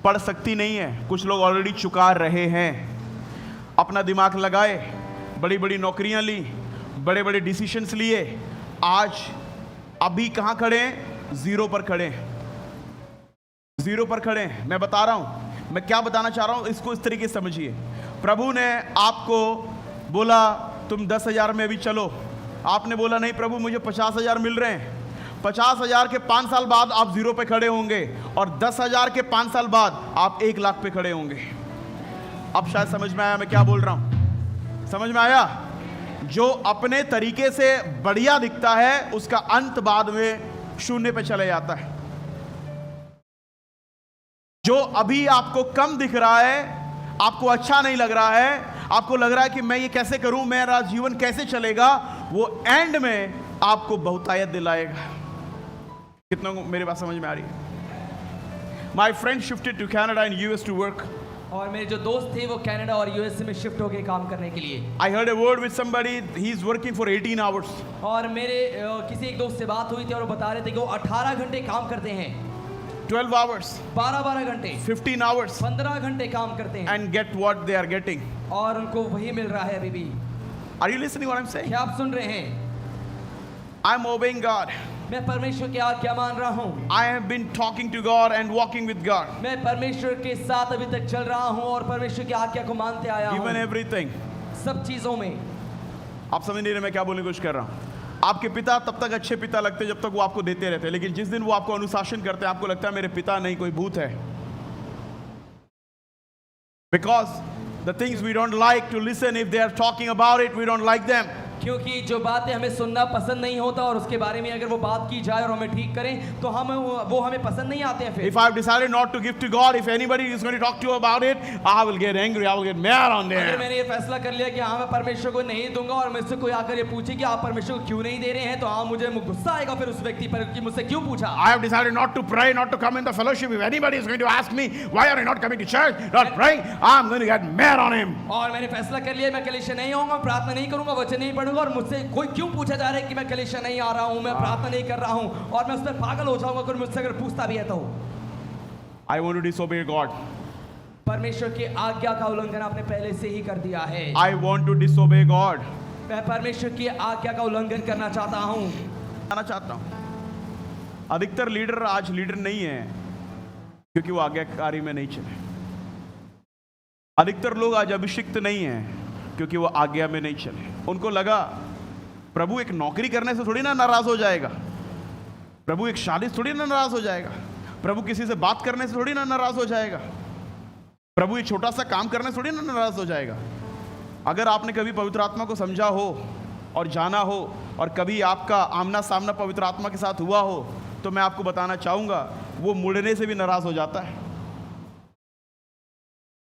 पड़ सकती नहीं है, कुछ लोग ऑलरेडी चुका रहे हैं। अपना दिमाग लगाए, बड़ी बड़ी नौकरियां ली, बड़े बड़े डिसीजंस लिए, आज अभी कहां खड़े हैं? जीरो पर खड़े हैं, जीरो पर खड़े हैं। मैं बता रहा हूं, मैं क्या बताना चाह रहा हूं, इसको इस तरीके से समझिए। प्रभु ने आपको बोला तुम 10,000 में भी चलो, आपने बोला नहीं प्रभु मुझे 50,000 मिल रहे हैं। 50,000 के 5 साल बाद आप जीरो पे खड़े होंगे, और 10,000 के 5 साल बाद आप 1 लाख पे खड़े होंगे। अब शायद समझ में आया मैं क्या बोल रहा हूं? समझ में आया? जो अपने तरीके से बढ़िया दिखता है उसका अंत बाद में शून्य पे चले जाता है। जो अभी आपको कम दिख रहा है, आपको अच्छा नहीं लग रहा है, आपको लग रहा है कि मैं ये कैसे करूं, मेरा जीवन कैसे चलेगा, वो एंड में आपको बहुतायत दिलाएगा। कितनों को मेरी बात समझ में आ रही है? My friend shifted to Canada and US to work. और मेरे जो दोस्त थे वो कनाडा और यूएसए में शिफ्ट होके काम करने के लिए। I heard a word with somebody, he is working for 18 hours. और मेरे किसी एक दोस्त से बात हुई थी और वो बता रहे थे कि वो 18 घंटे काम करते हैं। 12 hours. 12 घंटे। 15 hours. 15 घंटे काम करते हैं। And get what they are getting. और उनको वही मिल रहा है अभी भी। Are you listening what I'm saying? क्या आप सुन रहे हैं? I'm obeying God. मैं परमेश्वर की आज्ञा मान रहा हूँ। I have been talking to God and walking with God. मैं परमेश्वर के साथ अभी तक चल रहा हूँ और परमेश्वर की आज्ञा को मानते आया हूँ। Even everything. सब चीजों में। आप समझ नहीं रहे मैं क्या बोलने की कोशिश कर रहा हूँ? आपके पिता तब तक अच्छे पिता लगते हैं जब तक वो आपको देते रहते हैं, लेकिन जिस दिन वो आपको अनुशासन करते हैं आपको लगता है मेरे पिता नहीं कोई भूत है। Because the things we don't like to listen, if they are talking about it, we don't like them. क्योंकि जो बातें हमें सुनना पसंद नहीं होता और उसके बारे में अगर वो बात की जाए और हमें ठीक करें तो वो हमें पसंद नहीं आते हैं। फिर If I have decided not to give to God, if anybody is going to talk to you about it, I will get angry, I will get mad on अगर them. मैंने ये फैसला कर लिया कि हाँ मैं परमेश्वर को नहीं दूंगा और मुझसे कोई आकर ये पूछे कि आप परमेश्वर को क्यों नहीं दे रहे हैं, तो हाँ मुझे गुस्सा आएगा फिर उस व्यक्ति पर कि मुझसे क्यों पूछा। I have decided not to pray, not to come in the fellowship. If anybody is going to ask me, why are you not coming to church, not praying, I'm going to get mad on him. और मैंने फैसला कर लिया मैं कलीसिया नहीं आऊंगा, प्रार्थना नहीं करूंगा, वचन नहीं पढ़ूंगा, और मुझसे कोई क्यों पूछा जा रहा है कि मैं कलीसिया नहीं आ रहा हूं, मैं प्रार्थना नहीं कर रहा हूं, और मैं उस पर पागल हो जाऊंगा कोई मुझसे अगर पूछता भी है तो। I want to disobey God. परमेश्वर की आज्ञा का उल्लंघन आपने पहले से ही कर दिया है। I want to disobey God. मैं परमेश्वर की आज्ञा का उल्लंघन करना चाहता हूं। आना चाहता हूं। अधिकतर लीडर आज लीडर नहीं है क्योंकि वो आज्ञाकारी में नहीं चले। अधिकतर लोग आज अभिषिक्त नहीं हैं क्योंकि वो आज्ञा में नहीं चले। उनको लगा प्रभु एक नौकरी करने से थोड़ी ना नाराज हो जाएगा, प्रभु एक शादी से थोड़ी ना नाराज हो जाएगा, प्रभु किसी से बात करने से थोड़ी ना नाराज हो जाएगा, प्रभु एक छोटा सा काम करने से थोड़ी ना नाराज हो जाएगा। अगर आपने कभी पवित्र आत्मा को समझा हो और जाना हो और कभी आपका आमना सामना पवित्र आत्मा के साथ हुआ हो, तो मैं आपको बताना चाहूंगा वो मुड़ने से भी नाराज हो जाता है।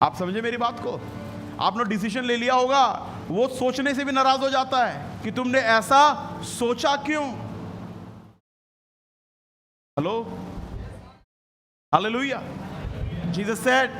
आप समझे मेरी बात को? आपने डिसीजन ले लिया होगा, वो सोचने से भी नाराज हो जाता है कि तुमने ऐसा सोचा क्यों। Hello, hallelujah. जीसस सेड,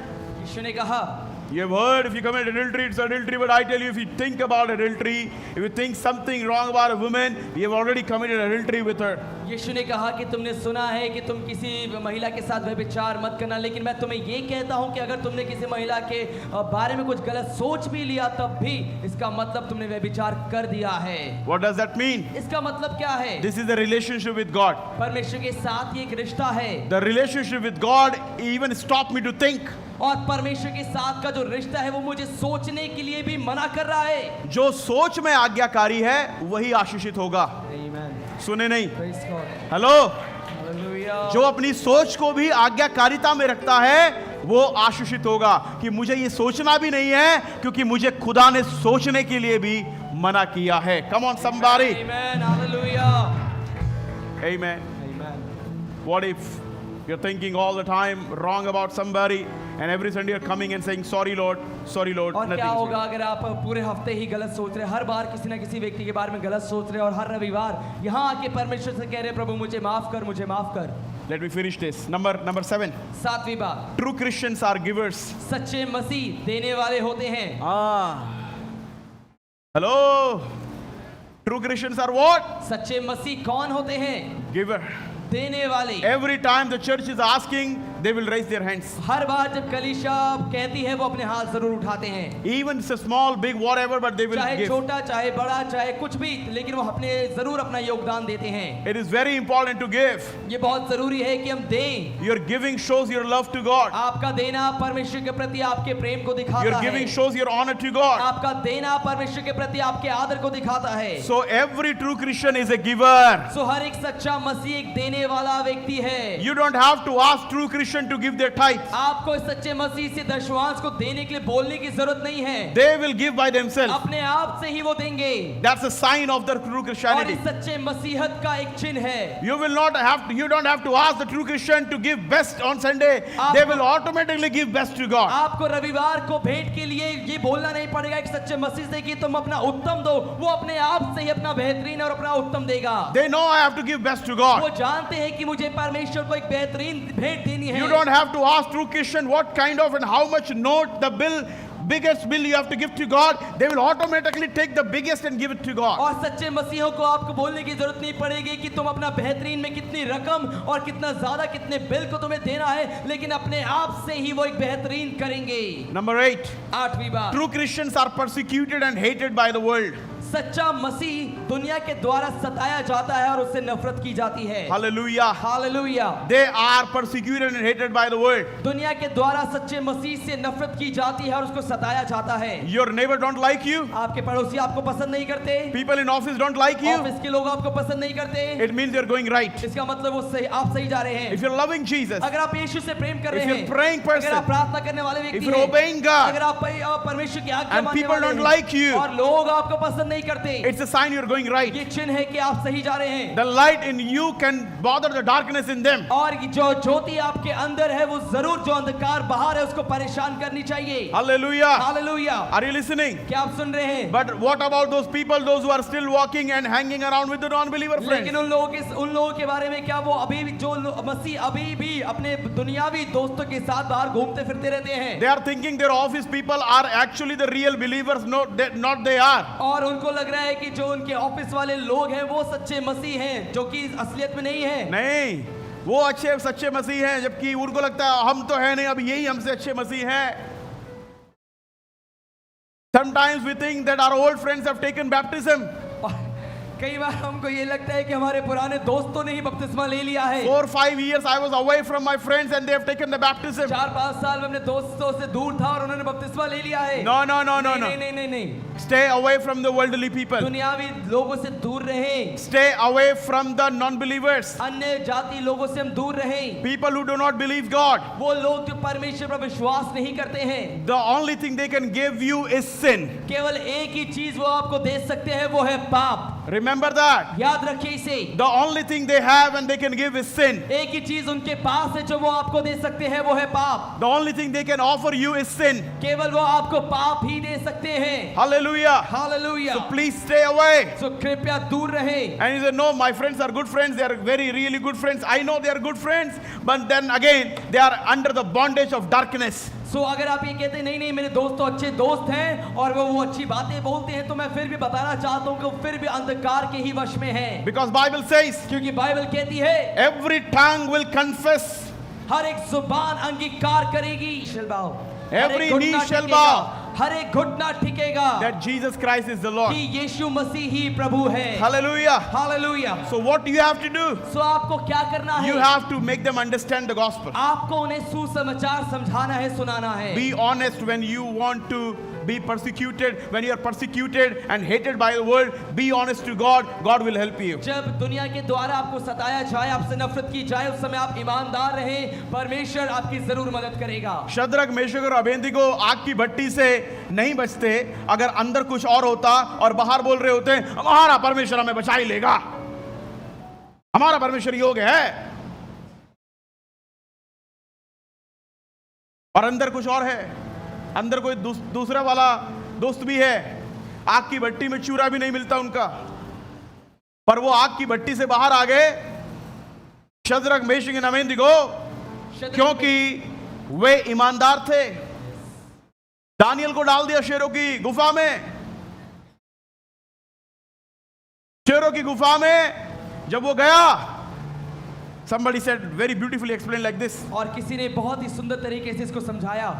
यीशु ने कहा, you have heard if you commit adultery, it's adultery, but I tell you, if you think about adultery, if you think something wrong about a woman, you have already committed adultery with her. यीशु ने कहा कि तुमने सुना है कि तुम किसी महिला के साथ व्यभिचार मत करना, लेकिन मैं तुम्हें ये कहता हूं कि अगर तुमने किसी महिला के बारे में कुछ गलत सोच भी लिया, तब भी इसका मतलब तुमने व्यभिचार कर दिया है। What does that mean? इसका मतलब क्या है? This is the relationship with God. परमेश्वर के साथ ये एक रिश्ता है, The relationship with God even stopped me to think. और परमेश्वर के साथ का जो रिश्ता है वो मुझे सोचने के लिए भी मना कर रहा है। जो सोच में आज्ञाकारी है वही आशीषित होगा। Amen. सुने नहीं? Praise God. Hello, Hallelujah. जो अपनी सोच को भी आज्ञाकारिता में रखता है वो आशीषित होगा कि मुझे ये सोचना भी नहीं है, क्योंकि मुझे खुदा ने सोचने के लिए भी मना किया है। Come on somebody. Amen. Hallelujah. Amen. Amen. What if you're thinking all the time wrong about somebody and every Sunday you're coming and saying sorry Lord, और nothing क्या is होगा wrong. अगर आप पूरे हफ्ते ही गलत सोच रहे, हर बार किसी ना किसी व्यक्ति के बारे में गलत सोच रहे, और हर रविवार यहाँ आके परमेश्वर से कह रहे, प्रभु मुझे माफ कर, मुझे माफ कर। Let me finish this. Number 7. 7वीं बात, True Christians are givers. सच्चे मसीह देने वाले होते हैं। Hello. True Christians are what? सच्चे मसीह कौन होते हैं? Giver. देने वाले। Every time the church is asking, they will raise their hands. हर बार जब कलीसिया कहती है वो अपने हाथ जरूर उठाते हैं, Even it's a small, big, whatever, but they will चाहे give. छोटा चाहे बड़ा चाहे कुछ भी, लेकिन वो अपने जरूर अपना योगदान देते हैं। It is very important to give. ये बहुत जरूरी है कि हम दें। Your giving shows your love to God. आपका देना परमेश्वर के प्रति आपके प्रेम को दिखाता Your है। giving shows your honor to God. आपका देना परमेश्वर के प्रति आपके आदर को दिखाता है। So every true Christian is a giver. सो हर एक सच्चा मसीह एक देने वाला व्यक्ति है। You don't have to ask true Christian to give their tithe. आपको इस सच्चे मसीह से दशमांश को देने के लिए बोलने की जरूरत नहीं है, They will give by themselves. अपने आप से ही वो देंगे। That's a sign of the true और Christianity. इस सच्चे मसीहत का एक चिन्ह है। You don't have to ask the true Christian to give best on Sunday. They will automatically give best to God. आपको रविवार को भेंट के लिए ये बोलना नहीं पड़ेगा एक सच्चे मसीह से कि तुम अपना उत्तम दो, वो अपने आप से ही अपना बेहतरीन और अपना उत्तम देगा। They know I have to give best to वो God. जानते हैं कि मुझे परमेश्वर को एक बेहतरीन भेंट देनी है। You don't have to ask true Christian what kind of and how much note the biggest bill you have to give to God. They will automatically take the biggest and give it to God. और सच्चे मसीहों को आपको बोलने की जरूरत नहीं पड़ेगी कि तुम अपना बेहतरीन में कितनी रकम और कितना ज्यादा कितने बिल को तुम्हें देना है, लेकिन अपने आप से ही वो एक बेहतरीन करेंगे। Number 8. 8वीं बात, True Christians are persecuted and hated by the world. सच्चा मसीह दुनिया के द्वारा सताया जाता है और उससे नफरत की जाती है। Hallelujah. Hallelujah. They are persecuted and hated by the world. दुनिया के द्वारा सच्चे मसीह से नफरत की जाती है और उसको सताया जाता है। Your neighbor don't like you. आपके पड़ोसी आपको पसंद नहीं करते, People in office don't like you. Office के लोग आपको पसंद नहीं करते, It means you're going right. इसका मतलब वो सही, आप सही जा रहे हैं। If you're loving Jesus, अगर आप यीशु से प्रेम कर रहे if हैं, you're praying अगर person, आप प्रार्थना करने वाले व्यक्ति if you're हैं, obeying God, अगर आप परमेश्वर की आज्ञा and मानने people वाले don't हैं, like you, और लोग आपको पसंद नहीं करते, it's a sign you're going right. ये चिन्ह है कि आप सही जा रहे हैं। The light in you can bother the darkness in them. और जो ज्योति आपके अंदर है वो जरूर जो अंधकार बाहर है उसको परेशान करनी चाहिए। Hallelujah. Hallelujah. Are you listening? क्या आप सुन रहे हैं? But what about those people, those who are still walking and hanging around with the non-believer friends? लेकिन उन लोगों के बारे में क्या, वो अभी भी मसीह अभी भी अपने दुनियावी दोस्तों के साथ बाहर घूमते फिरते रहते हैं। They are thinking their office people are actually the real believers. No, not they are. और उनको लग रहा है कि जो उनके ऑफिस वाले लोग हैं वो सच्चे मसीह हैं, जो कि असलियत में नहीं है। नहीं, वो अच्छे सच्चे मसीह हैं, जबकि उनको लगता है हम तो है नहीं, अब यही हमसे अच्छे मसीह हैं। Sometimes we think that our old friends have taken baptism. कई बार हमको ये लगता है कि हमारे पुराने दोस्तों ने ही बपतिस्मा ले लिया है। 4-5 years I was away from my friends and they have taken the baptism. 4-5 साल में अपने दोस्तों से दूर था और उन्होंने बपतिस्मा ले लिया है। No. नहीं। Stay away from the worldly people. दुनियावी लोगों से दूर रहें, Stay away from the non-believers. अन्य जाति लोगों से हम दूर रहें, People who do not believe God. वो लोग जो परमेश्वर पर विश्वास नहीं करते हैं। The only thing they can give you is sin. केवल एक ही चीज वो आपको दे सकते हैं, वो है पाप। Remember that. याद रखिए इसे। The only thing they have and they can give is sin. एक ही चीज उनके पास है जो वो आपको दे सकते हैं, वो है पाप। The only thing they can offer you is sin. केवल वो आपको पाप ही दे सकते हैं। Hallelujah. Hallelujah. So please stay away. तो कृपया दूर रहें। And you say, no, my friends are good friends. They are very, really good friends. I know they are good friends. But then again, they are under the bondage of darkness. सो अगर आप ये कहते हैं नहीं नहीं मेरे दोस्त तो अच्छे दोस्त हैं और वो अच्छी बातें बोलते हैं, तो मैं फिर भी बताना चाहता हूँ कि वो फिर भी अंधकार के ही वश में हैं। Because Bible says, क्योंकि बाइबल कहती है every tongue will confess. हर एक जुबान अंगीकार करेगी, shall bow. हर Every एक घुटना knee shall टिकेगा, bow. हर एक घुटना टिकेगा That Jesus Christ is the Lord. कि यीशु मसीह ही प्रभु है। Hallelujah. Hallelujah. So what do you have to do? सो आपको क्या करना है? You have to make them understand the gospel. आपको उन्हें सुसमाचार समझाना है, सुनाना है। Be honest when you want to be persecuted. When you are persecuted and hated by the world, be honest to God. God will help you. जब दुनिया के द्वारा आपको सताया जाए, आपसे नफरत की जाए, उस समय आप ईमानदार रहें, परमेश्वर आपकी जरूर मदद करेगा। शद्रक, मेशक और अबेदनीगो आग की भट्टी से नहीं बचते अगर अंदर कुछ और होता और बाहर बोल रहे होते हमारा परमेश्वर हमें बचा ही लेगा, हमारा परमेश्वर योग्य है, और अंदर कुछ और है, अंदर कोई दूसरा वाला दोस्त भी है। आग की भट्टी में चूरा भी नहीं मिलता उनका, पर वो आग की भट्टी से बाहर आ गए, शद्रक, मेशक और अबेदनीगो, क्योंकि वे ईमानदार थे। दानियल को डाल दिया शेरों की गुफा में। शेरों की गुफा में जब वो गया, somebody said very beautifully explained like this, और किसी ने बहुत ही सुंदर तरीके से इसको समझाया,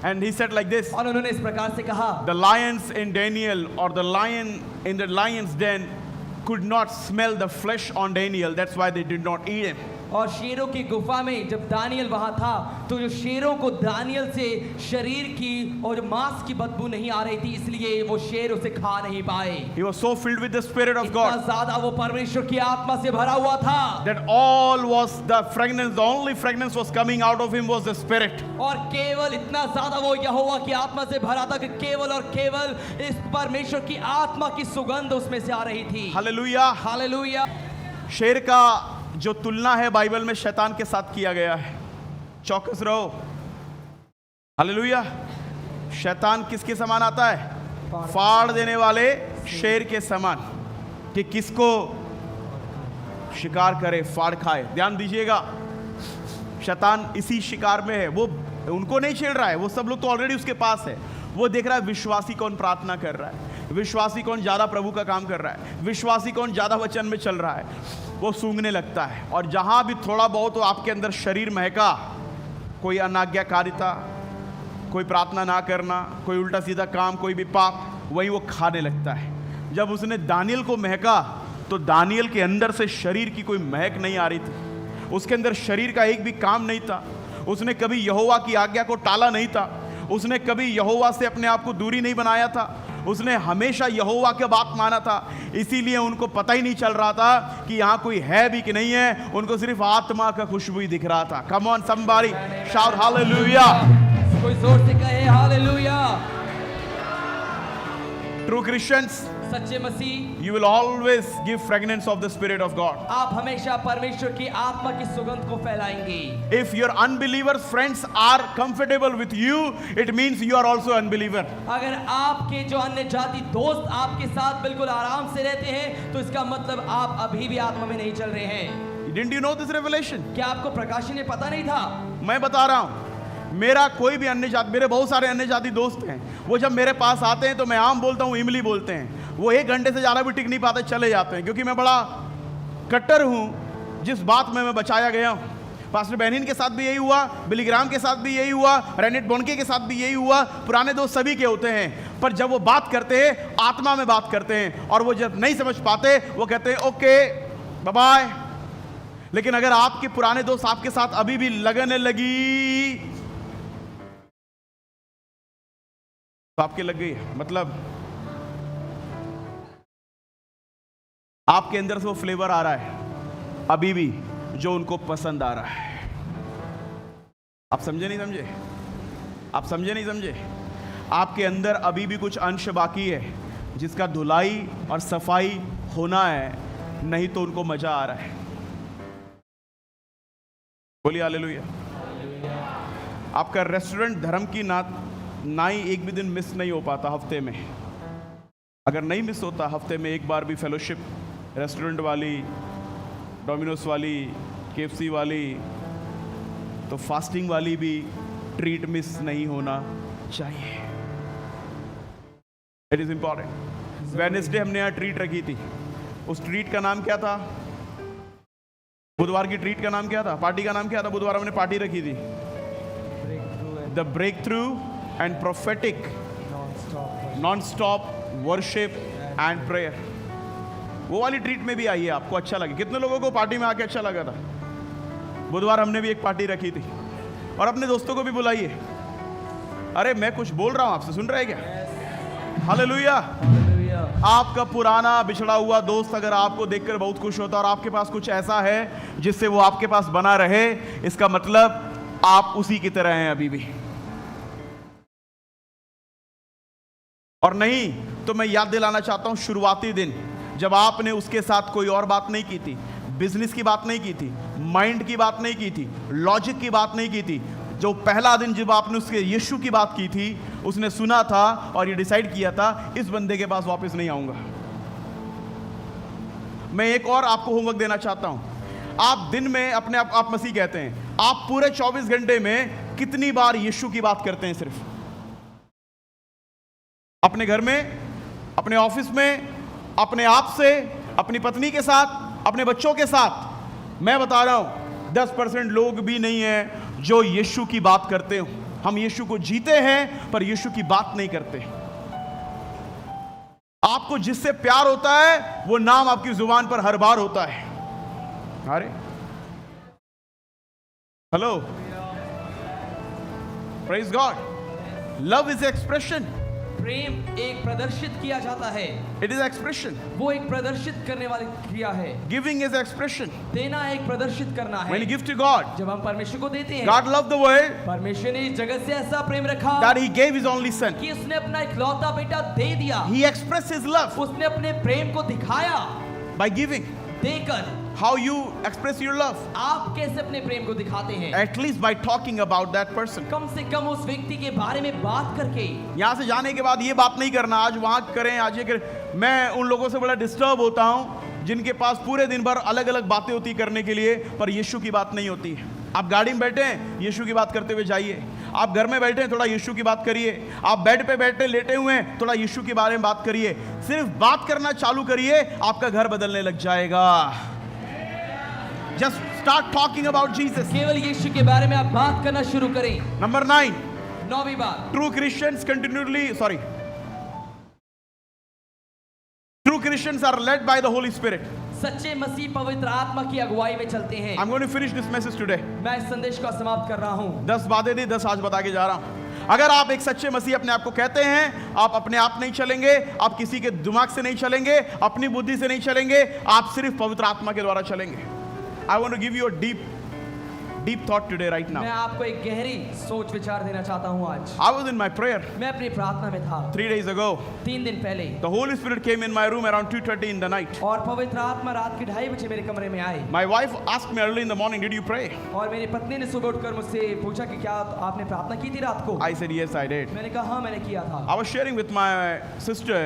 and he said like this, और उन्होंने इस प्रकार से कहा, the lions in Daniel, or the lion in the lion's den, could not smell the flesh on Daniel, that's why they did not eat him. और शेरों की गुफा में जब दानियल वहां था, तो जो शेरों को दानियल से शरीर की और मांस की बदबू नहीं आ रही थी, इसलिए वो शेर उसे खा नहीं पाए। He was so filled with the Spirit of इतना God ज्यादा वो परमेश्वर की आत्मा से भरा हुआ था, that all was the fragrance, the only fragrance was coming out of him was the Spirit. और केवल इतना ज्यादा वो यहोवा की आत्मा से भरा था कि केवल और केवल इस परमेश्वर की आत्मा की सुगंध उसमें से आ रही थी। Hallelujah. हालेलुया। शेर का जो तुलना है बाइबल में शैतान के साथ किया गया है, चौकस रहो। हालेलुया। शैतान किसके समान आता है? फाड़ देने वाले शेर के समान, कि किसको शिकार करे, फाड़ खाए। ध्यान दीजिएगा, शैतान इसी शिकार में है। वो उनको नहीं छेड़ रहा है, वो सब लोग तो ऑलरेडी उसके पास है। वो देख रहा है विश्वासी कौन प्रार्थना कर रहा है, विश्वासी कौन ज्यादा प्रभु का काम कर रहा है, विश्वासी कौन ज्यादा वचन में चल रहा है। वो सूंघने लगता है, और जहां भी थोड़ा बहुत आपके अंदर शरीर महका, कोई अनाज्ञाकारिता, कोई प्रार्थना ना करना, कोई उल्टा सीधा काम, कोई भी पाप, वही वो खाने लगता है। जब उसने दानियल को महका, तो दानियल के अंदर से शरीर की कोई महक नहीं आ रही थी, उसके अंदर शरीर का एक भी काम नहीं था। उसने कभी यहोवा की आज्ञा को टाला नहीं था, उसने कभी यहोवा से अपने आप को दूरी नहीं बनाया था, उसने हमेशा यहोवा की बात माना था। इसीलिए उनको पता ही नहीं चल रहा था कि यहाँ कोई है भी कि नहीं है, उनको सिर्फ आत्मा का खुशबू ही दिख रहा था। Come on somebody shout hallelujah. कोई जोर से कहे हालेलुया। ट्रू क्रिश्चियंस, सच्चे मसीह, you will always give fragrance of the Spirit of God. आप हमेशा परमेश्वर की आत्मा की सुगंध को फैलाएंगे। If your unbeliever friends are comfortable with you, it means you are also unbeliever. अगर आपके जो अन्य जाति दोस्त आपके साथ बिल्कुल आराम से रहते हैं, तो इसका मतलब आप अभी भी आत्मा में नहीं चल रहे हैं। Didn't you know this revelation? क्या आपको प्रकाशन ये पता नहीं था? मैं बता रहा हूं, मेरा कोई भी अन्य जाति, मेरे बहुत सारे अन्य जाति दोस्त हैं, वो जब मेरे पास आते हैं तो मैं आम बोलता हूँ, इमली बोलते हैं। वो 1 घंटे से ज़्यादा भी टिक नहीं पाते, चले जाते हैं, क्योंकि मैं बड़ा कट्टर हूँ जिस बात में मैं बचाया गया हूँ। पास्टर बेनिन के साथ भी यही हुआ, बिली ग्राम के साथ भी यही हुआ, रेनेट बोनके के साथ भी यही हुआ। पुराने दोस्त सभी के होते हैं, पर जब वो बात करते हैं आत्मा में बात करते हैं, और वो जब नहीं समझ पाते वो कहते हैं ओके बाय बाय। लेकिन अगर आपके पुराने दोस्त आपके साथ अभी भी लगने लगी, तो आपके लग गई, मतलब आपके अंदर से वो फ्लेवर आ रहा है अभी भी जो उनको पसंद आ रहा है। आप समझे नहीं समझे? आप समझे नहीं समझे? आपके अंदर अभी भी कुछ अंश बाकी है जिसका धुलाई और सफाई होना है, नहीं तो उनको मजा आ रहा है। बोलिए हालेलुया। आपका रेस्टोरेंट धर्म की नाई एक भी दिन मिस नहीं हो पाता हफ्ते में। अगर नहीं मिस होता हफ्ते में एक बार भी फेलोशिप, रेस्टोरेंट वाली, डोमिनोस वाली, केएफसी वाली, तो फास्टिंग वाली भी ट्रीट मिस नहीं होना चाहिए। It is important. वेडनेसडे हमने यहाँ ट्रीट रखी थी। उस ट्रीट का नाम क्या था? बुधवार की ट्रीट का नाम क्या था? पार्टी का नाम क्या था? बुधवार हमने पार्टी रखी थी, the breakthrough and prophetic non stop worship and prayer. वो वाली ट्रीट में भी आइए, आपको अच्छा लगे। कितने लोगों को पार्टी में आके अच्छा लगा था? बुधवार हमने भी एक पार्टी रखी थी। और अपने दोस्तों को भी बुलाइए। अरे मैं कुछ बोल रहा हूं, आपसे सुन रहे हैं क्या? हालेलुया। आपका पुराना बिछड़ा हुआ दोस्त अगर आपको देखकर बहुत खुश होता और आपके पास कुछ ऐसा है जिससे वो आपके पास बना रहे, इसका मतलब आप उसी की तरह हैं अभी भी। और नहीं तो मैं याद दिलाना चाहता हूं, शुरुआती दिन जब आपने उसके साथ कोई और बात नहीं की थी, बिजनेस की बात नहीं की थी, माइंड की बात नहीं की थी, लॉजिक की बात नहीं की थी, जो पहला दिन जब आपने उसके यीशु की बात की थी, उसने सुना था और ये डिसाइड किया था इस बंदे के पास वापस नहीं आऊंगा। मैं एक और आपको होमवर्क देना चाहता हूं। आप दिन में अपने आप मसीह कहते हैं, आप पूरे 24 घंटे में कितनी बार यीशु की बात करते हैं? सिर्फ अपने घर में, अपने ऑफिस में, अपने आप से, अपनी पत्नी के साथ, अपने बच्चों के साथ। मैं बता रहा हूं 10% लोग भी नहीं है जो यीशु की बात करते हो। हम यीशु को जीते हैं पर यीशु की बात नहीं करते। आपको जिससे प्यार होता है वो नाम आपकी जुबान पर हर बार होता है। अरे hello, praise God. Love is expression. प्रेम एक प्रदर्शित किया जाता है। It is expression. वो एक प्रदर्शित करने वाली क्रिया है। Giving is expression. देना एक प्रदर्शित करना है। When you give to God, जब हम परमेश्वर को देते हैं, God loved the world परमेश्वर ने इस जगत से ऐसा प्रेम रखा that He gave His only Son. कि उसने अपना इकलौता बेटा दे दिया। He expressed His love उसने अपने प्रेम को दिखाया by giving. देकर। How you express your love? आप कैसे अपने प्रेम को दिखाते हैं? At least by talking about that person. कम से कम उस व्यक्ति के बारे में बात करके। यहाँ से जाने के बाद ये बात नहीं करना आज वहां करें, आज ये करें। मैं उन लोगों से बड़ा डिस्टर्ब होता हूं जिनके पास पूरे दिन भर अलग अलग बातें होती करने के लिए, पर यीशु की बात नहीं होती है। आप गाड़ी में बैठे हैं, यीशु की बात करते हुए जाइए। आप घर में बैठे हैं, थोड़ा यीशु की बात करिए। आप बेड पे बैठे लेटे हुए हैं, थोड़ा यीशु के बारे में बात करिए। सिर्फ बात करना चालू करिए, आपका घर बदलने लग जाएगा। Just start talking about Jesus. केवल यीशु के बारे में आप बात करना शुरू करें। Number 9. 9वीं बात। True Christians True Christians are led by the Holy Spirit. सच्चे मसीह पवित्र आत्मा की अगुवाई में चलते हैं। I'm going to finish this message today. मैं इस संदेश को समाप्त कर रहा हूँ। 10 बातें थी, 10 आज बता के जा रहा हूँ। अगर आप एक सच्चे मसीह अपने आप को कहते हैं, आप अपने आप नहीं चलेंगे, आप किसी के दिमाग से नहीं चलेंगे, अपनी बुद्धि से नहीं चलेंगे, आप सिर्फ पवित्र आत्मा के द्वारा चलेंगे। I want to give you a deep thought today, right now. मैं आपको एक गहरी सोच विचार देना चाहता हूँ आज। I was in my prayer. मैं अपनी प्रार्थना में था। 3 days ago. 3 दिन पहले। The Holy Spirit came in my room around 2:30 in the night. और पवित्र आत्मा रात के 2:30 बजे मेरे कमरे में आए। My wife asked me early in the morning, "Did you pray?" और मेरी पत्नी ने सुबह उठकर मुझसे पूछा कि क्या आपने प्रार्थना की थी रात को? I said, "Yes, I did." मैंने कहा हाँ मैंने किया था। I was sharing with my sister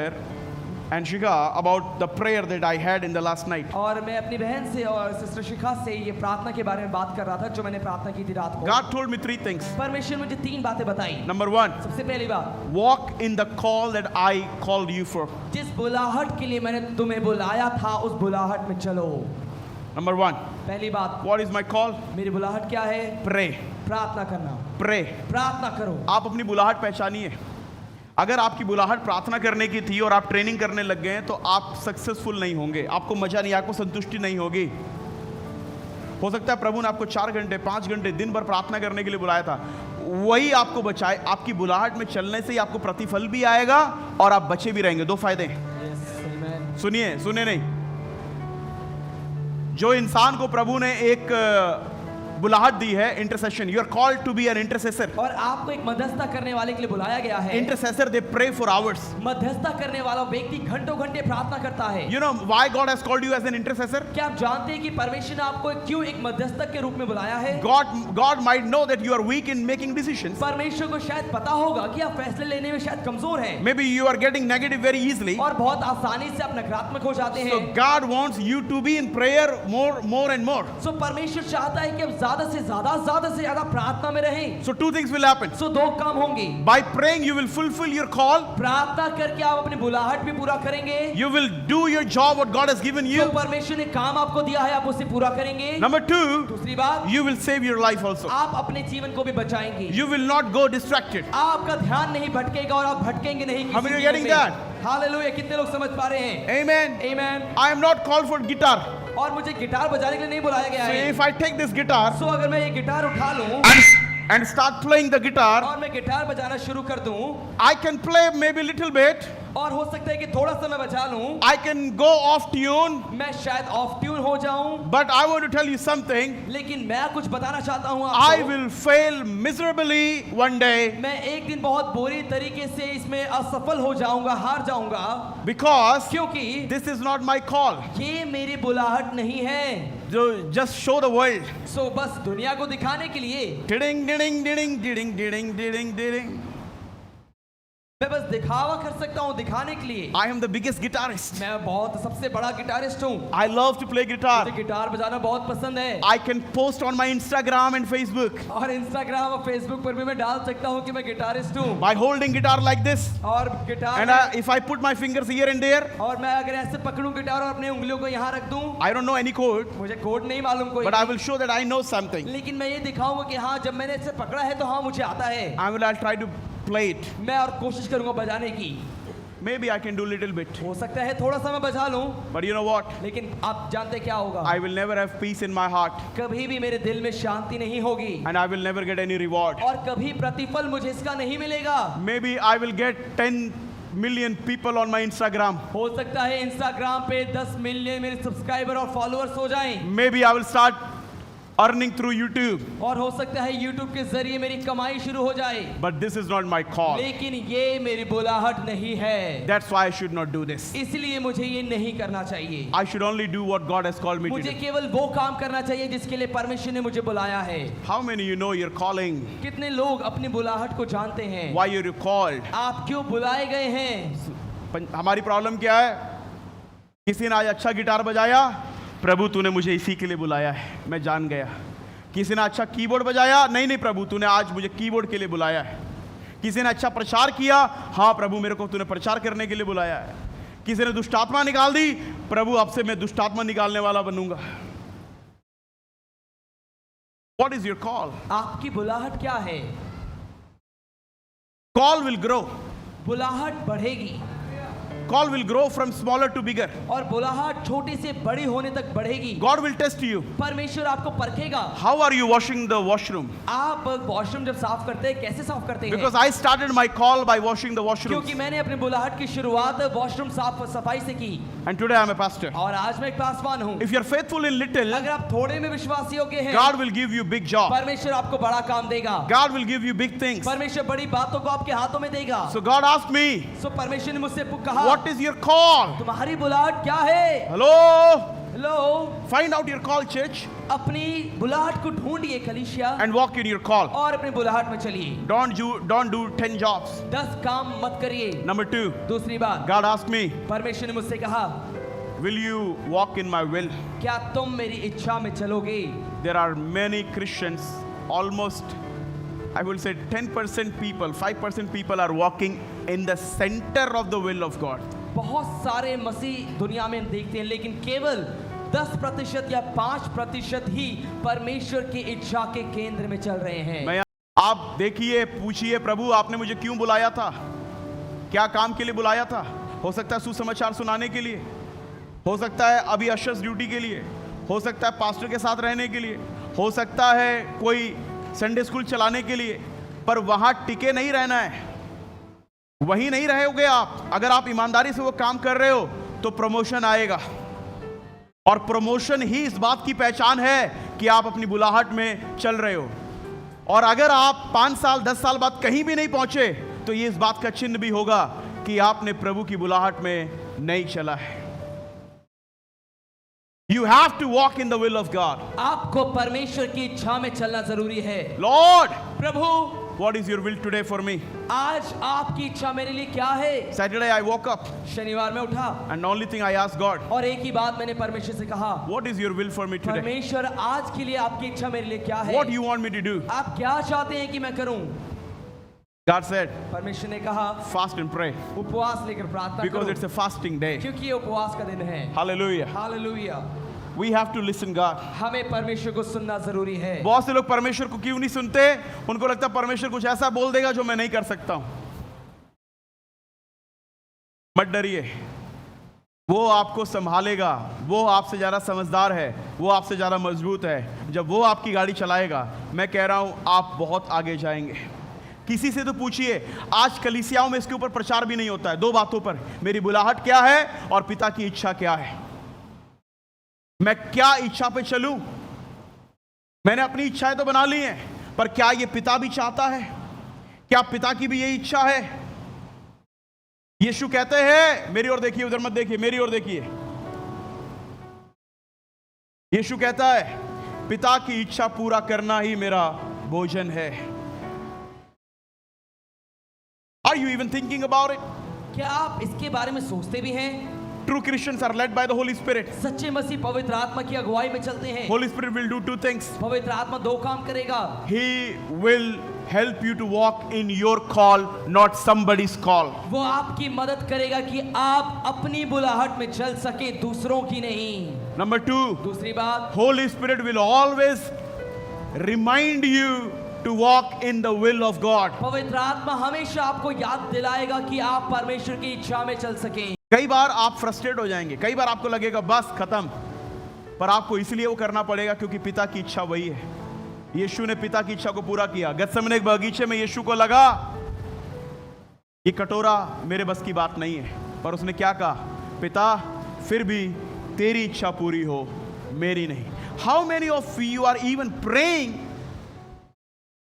and Shika about the prayer that I had in the last night. और मैं अपनी बहन से और सिस्टर शिखा से ये प्रार्थना के बारे में बात कर रहा था जो मैंने प्रार्थना की थी रात को। God told me 3 things. परमेश्वर मुझे 3 बातें बताई। Number 1, सबसे पहली बात, walk in the call that I called you for. जिस बुलाहट के लिए मैंने तुम्हें बुलाया था उस बुलाहट में चलो। Number 1, पहली बात, what is my call? मेरी बुलाहट क्या है? Pray. प्रार्थना करना। Pray. प्रार्थना करो। आप अपनी बुलाहट पहचानिए। अगर आपकी बुलाहट प्रार्थना करने की थी और आप ट्रेनिंग करने लग गए हैं तो आप सक्सेसफुल नहीं होंगे, आपको मजा नहीं, आपको संतुष्टि नहीं होगी। हो सकता है प्रभु ने आपको 4 घंटे 5 घंटे दिन भर प्रार्थना करने के लिए बुलाया था, वही आपको बचाए। आपकी बुलाहट में चलने से ही आपको प्रतिफल भी आएगा और आप बचे भी रहेंगे। 2 फायदे हैं। Yes, amen. सुनिए, सुने नहीं, जो इंसान को प्रभु ने एक बुलाहट दी है, intercession, you are called to be an intercessor. और आपको एक मध्यस्थता करने वाले के लिए बुलाया गया है। Intercessor they pray for hours. मध्यस्थता करने वाला व्यक्ति घंटों घंटे प्रार्थना करता है। You know why God has called you as an intercessor? क्या आप जानते हैं कि परमेश्वर ने आपको क्यों एक मध्यस्थक के रूप में बुलाया है? God might know that you are weak in making decisions. परमेश्वर को शायद पता होगा कि आप फैसले लेने में शायद कमजोर हैं। Maybe you are getting negative very easily. और बहुत आसानी से आप नकारात्मक हो जाते So हैं। God wants you to be in prayer more and more. सो परमेश्वर चाहता है कि आप ज्यादा से ज्यादा प्रार्थना में रहें। So two things will happen. सो दो काम होंगे। By praying you will fulfill your call. प्रार्थना करके आप अपनी बुलाहट भी पूरा करेंगे। You will do your job what God has given you. जो परमेश्वर ने काम आपको दिया है आप उसे पूरा करेंगे। Number two, दूसरी बात, you will save your life also. आप अपने जीवन को भी बचाएंगे। You will not go distracted. आपका ध्यान नहीं भटकेगा और आप भटकेंगे नहीं किसी How many are cheese getting में। that? हालेलुया, कितने लोग समझ पा रहे हैं? Amen. आमीन। I am not called for guitar. और मुझे गिटार बजाने के लिए नहीं बुलाया गया So है। if I take this guitar सो अगर मैं ये गिटार उठा लूं and start playing the guitar, और मैं गिटार बजाना शुरू कर दूं, I can play maybe a little bit. और हो सकता है कि थोड़ा सा मैं बजा लूं, I can go off tune. मैं शायद ऑफ ट्यून हो जाऊं, But I want to tell you something. लेकिन मैं कुछ बताना चाहता हूं I आपको। will fail miserably one day मैं एक दिन बहुत बुरी तरीके से इसमें असफल हो जाऊंगा, हार जाऊंगा, because क्योंकि this is not my call. ये मेरी बुलाहट नहीं है। Just show the world. सो बस दुनिया को दिखाने के लिए Ding ding ding ding ding ding ding. मैं बस दिखावा कर सकता हूँ, दिखाने के लिए। I am the biggest guitarist. मैं बहुत सबसे बड़ा गिटारिस्ट हूँ। I love to play मुझे guitar. गिटार बजाना बहुत पसंद है। I can post on my Instagram and Facebook और इंस्टाग्राम और फेसबुक पर भी मैं डाल सकता हूँ कि मैं गिटारिस्ट हूँ। by holding guitar like this. और guitar And if I put my fingers here and there, और मैं अगर ऐसे पकड़ूं गिटार और अपनी उंगलियों को यहाँ रख दूं, I don't know any chord, मुझे कोड नहीं मालूम कोई, but I will show that I know something. लेकिन मैं ये दिखाऊंगा कि हाँ जब मैंने इसे पकड़ा है तो हाँ मुझे आता है। I'll try to play it. मैं और कोशिश करूंगा बजाने की। Maybe I can do little bit. हो सकता है थोड़ा सा मैं बजा लूं, But you know what? लेकिन आप जानते क्या होगा? I will never have peace in my heart. कभी भी मेरे दिल में शांति नहीं होगी And I will never get any reward. और कभी प्रतिफल मुझे इसका नहीं मिलेगा। Maybe I will get 10 million people on my Instagram. हो सकता है इंस्टाग्राम पे 10 मिलियन मेरे सब्सक्राइबर और फॉलोअर्स हो जाएं, Maybe I will start earning through YouTube. और हो सकता है YouTube के जरिए मेरी कमाई शुरू हो जाए, But this is not my call. लेकिन ये मेरी बुलाहट नहीं है। That's why I should not do this. इसलिए मुझे ये नहीं करना चाहिए। I should only do what God has called me to मुझे do. केवल वो काम करना चाहिए जिसके लिए परमेश्वर ने मुझे बुलाया है। How many you know you're calling? कितने लोग अपनी बुलाहट को जानते हैं? Why you're called? आप क्यों बुलाए गए हैं? हमारी प्रॉब्लम क्या है? किसी ने आज अच्छा गिटार बजाया, प्रभु तूने मुझे इसी के लिए बुलाया है, मैं जान गया। किसी ने अच्छा कीबोर्ड बजाया, नहीं नहीं प्रभु तूने आज मुझे कीबोर्ड के लिए बुलाया है। किसी ने अच्छा प्रचार किया, हाँ प्रभु मेरे को तूने प्रचार करने के लिए बुलाया है। किसी ने दुष्ट आत्मा निकाल दी, प्रभु अब से मैं दुष्ट आत्मा निकालने वाला बनूंगा। What is your call? आपकी बुलाहट क्या है? Call will grow. बुलाहट बढ़ेगी Call will grow from smaller to bigger. और बुलाहट छोटी से बड़ी होने तक बढ़ेगी। God will test you. परमेश्वर आपको परखेगा। How are you washing the washroom? आप वॉशरूम जब साफ करते हैं कैसे साफ करते हैं? Because I started my call by washing the washroom. क्योंकि मैंने अपनी बुलाहट की शुरुआत वॉशरूम साफ सफाई से की। And today I'm a pastor. और आज मैं एक पासवान हूँ। If you're faithful in little, अगर आप थोड़े में विश्वासी योग्य हैं, God will give you big job. परमेश्वर आपको बड़ा काम देगा। God will give you big things. परमेश्वर बड़ी बातों को आपके हाथों में देगा। So God asked me, सो परमेश्वर ने मुझसे कहा, what is your call? तुम्हारी बुलाहट क्या है? Hello? Hello, Find out your call, church, अपनी बुलाहट को ढूंढिए कलीसिया and walk in your call. और अपनी बुलाहट में चलिए। Don't do 10 jobs. 10 काम मत करिए। Number 2, दूसरी बात, God asked me, परमेश्वर ने मुझसे कहा, will you walk in my will? क्या तुम मेरी इच्छा में चलोगे? There are many Christians, almost I will say 10% people, 5% people are walking in the center of the will of God. बहुत सारे मसीह दुनिया में देखते हैं, लेकिन केवल 10% या 5% ही परमेश्वर की इच्छा के केंद्र में चल रहे हैं। आप देखिए, पूछिए प्रभु आपने मुझे क्यों बुलाया था, क्या काम के लिए बुलाया था? हो सकता है सुसमाचार सुनाने के लिए, हो सकता है अभी अशर्स ड्यूटी के लिए, हो सकता है पास्टर के साथ रहने के लिए, हो सकता है कोई संडे स्कूल चलाने के लिए, पर वहां टिके नहीं रहना है, वहीं नहीं रहोगे आप। अगर आप ईमानदारी से वो काम कर रहे हो तो प्रमोशन आएगा। और प्रमोशन ही इस बात की पहचान है कि आप अपनी बुलाहट में चल रहे हो। और अगर आप 5 साल 10 साल बाद कहीं भी नहीं पहुंचे तो ये इस बात का चिन्ह भी होगा कि आपने प्रभु की बुलाहट में नहीं चला है। You have to walk in the will of God. आपको परमेश्वर की इच्छा में चलना जरूरी है। Lord, Prabhu, what is your will today for me? आज आपकी इच्छा मेरे लिए क्या है? Saturday I woke up शनिवार में उठा and only thing I asked God, और एक ही बात मैंने परमेश्वर से कहा, what is your will for me today? परमेश्वर आज के लिए आपकी इच्छा मेरे लिए क्या है? What do you want me to do? आप क्या चाहते हैं कि मैं करूं? God said, परमेश्वर ने कहा, fast and pray उपवास लेकर प्रार्थना because करो, it's a fasting day. क्योंकि ये उपवास का दिन है। Hallelujah. Hallelujah. We have to listen God. हमें परमेश्वर को सुनना जरूरी है। बहुत से लोग परमेश्वर को क्यों नहीं सुनते? उनको लगता है परमेश्वर कुछ ऐसा बोल देगा जो मैं नहीं कर सकता हूं। मत डरिए, वो आपको संभालेगा। वो आपसे ज्यादा समझदार है, वो आपसे ज्यादा मजबूत है। जब वो आपकी गाड़ी चलाएगा, मैं कह रहा हूं आप बहुत आगे जाएंगे। किसी से तो पूछिए, आज कलीसियाओं में इसके ऊपर प्रचार भी नहीं होता है। 2 बातों पर, मेरी बुलाहट क्या है और पिता की इच्छा क्या है। मैं क्या इच्छा पे चलूं? मैंने अपनी इच्छाएं तो बना ली हैं, पर क्या ये पिता भी चाहता है? क्या पिता की भी यही इच्छा है? यीशु कहते हैं, मेरी ओर देखिए, उधर मत देखिए, मेरी ओर देखिए। यीशु कहता है, पिता की इच्छा पूरा करना ही मेरा भोजन है। Are you even thinking about it? क्या आप इसके बारे में सोचते भी हैं? True Christians are led by the Holy Spirit. सच्चे मसीह पवित्र आत्मा की अगुवाई में चलते हैं। Holy Spirit will do 2 things. पवित्र आत्मा 2 काम करेगा। He will help you to walk in your call, not somebody's call. वो आपकी मदद करेगा कि आप अपनी बुलाहट में चल सके, दूसरों की नहीं। Number 2, दूसरी बात, Holy Spirit will always remind you to walk in the will of God. पवित्र आत्मा हमेशा आपको याद दिलाएगा कि आप परमेश्वर की इच्छा में चल सकें। कई बार आप फ्रस्ट्रेट हो जाएंगे, कई बार आपको लगेगा बस खत्म, पर आपको इसलिए वो करना पड़ेगा क्योंकि पिता की इच्छा वही है। यीशु ने पिता की इच्छा को पूरा किया। गतसमने के बगीचे में यीशु को लगा ये कटोरा मेरे बस की बात नहीं है, पर उसने क्या कहा? पिता, फिर भी तेरी इच्छा पूरी हो, मेरी नहीं। How many of you are even praying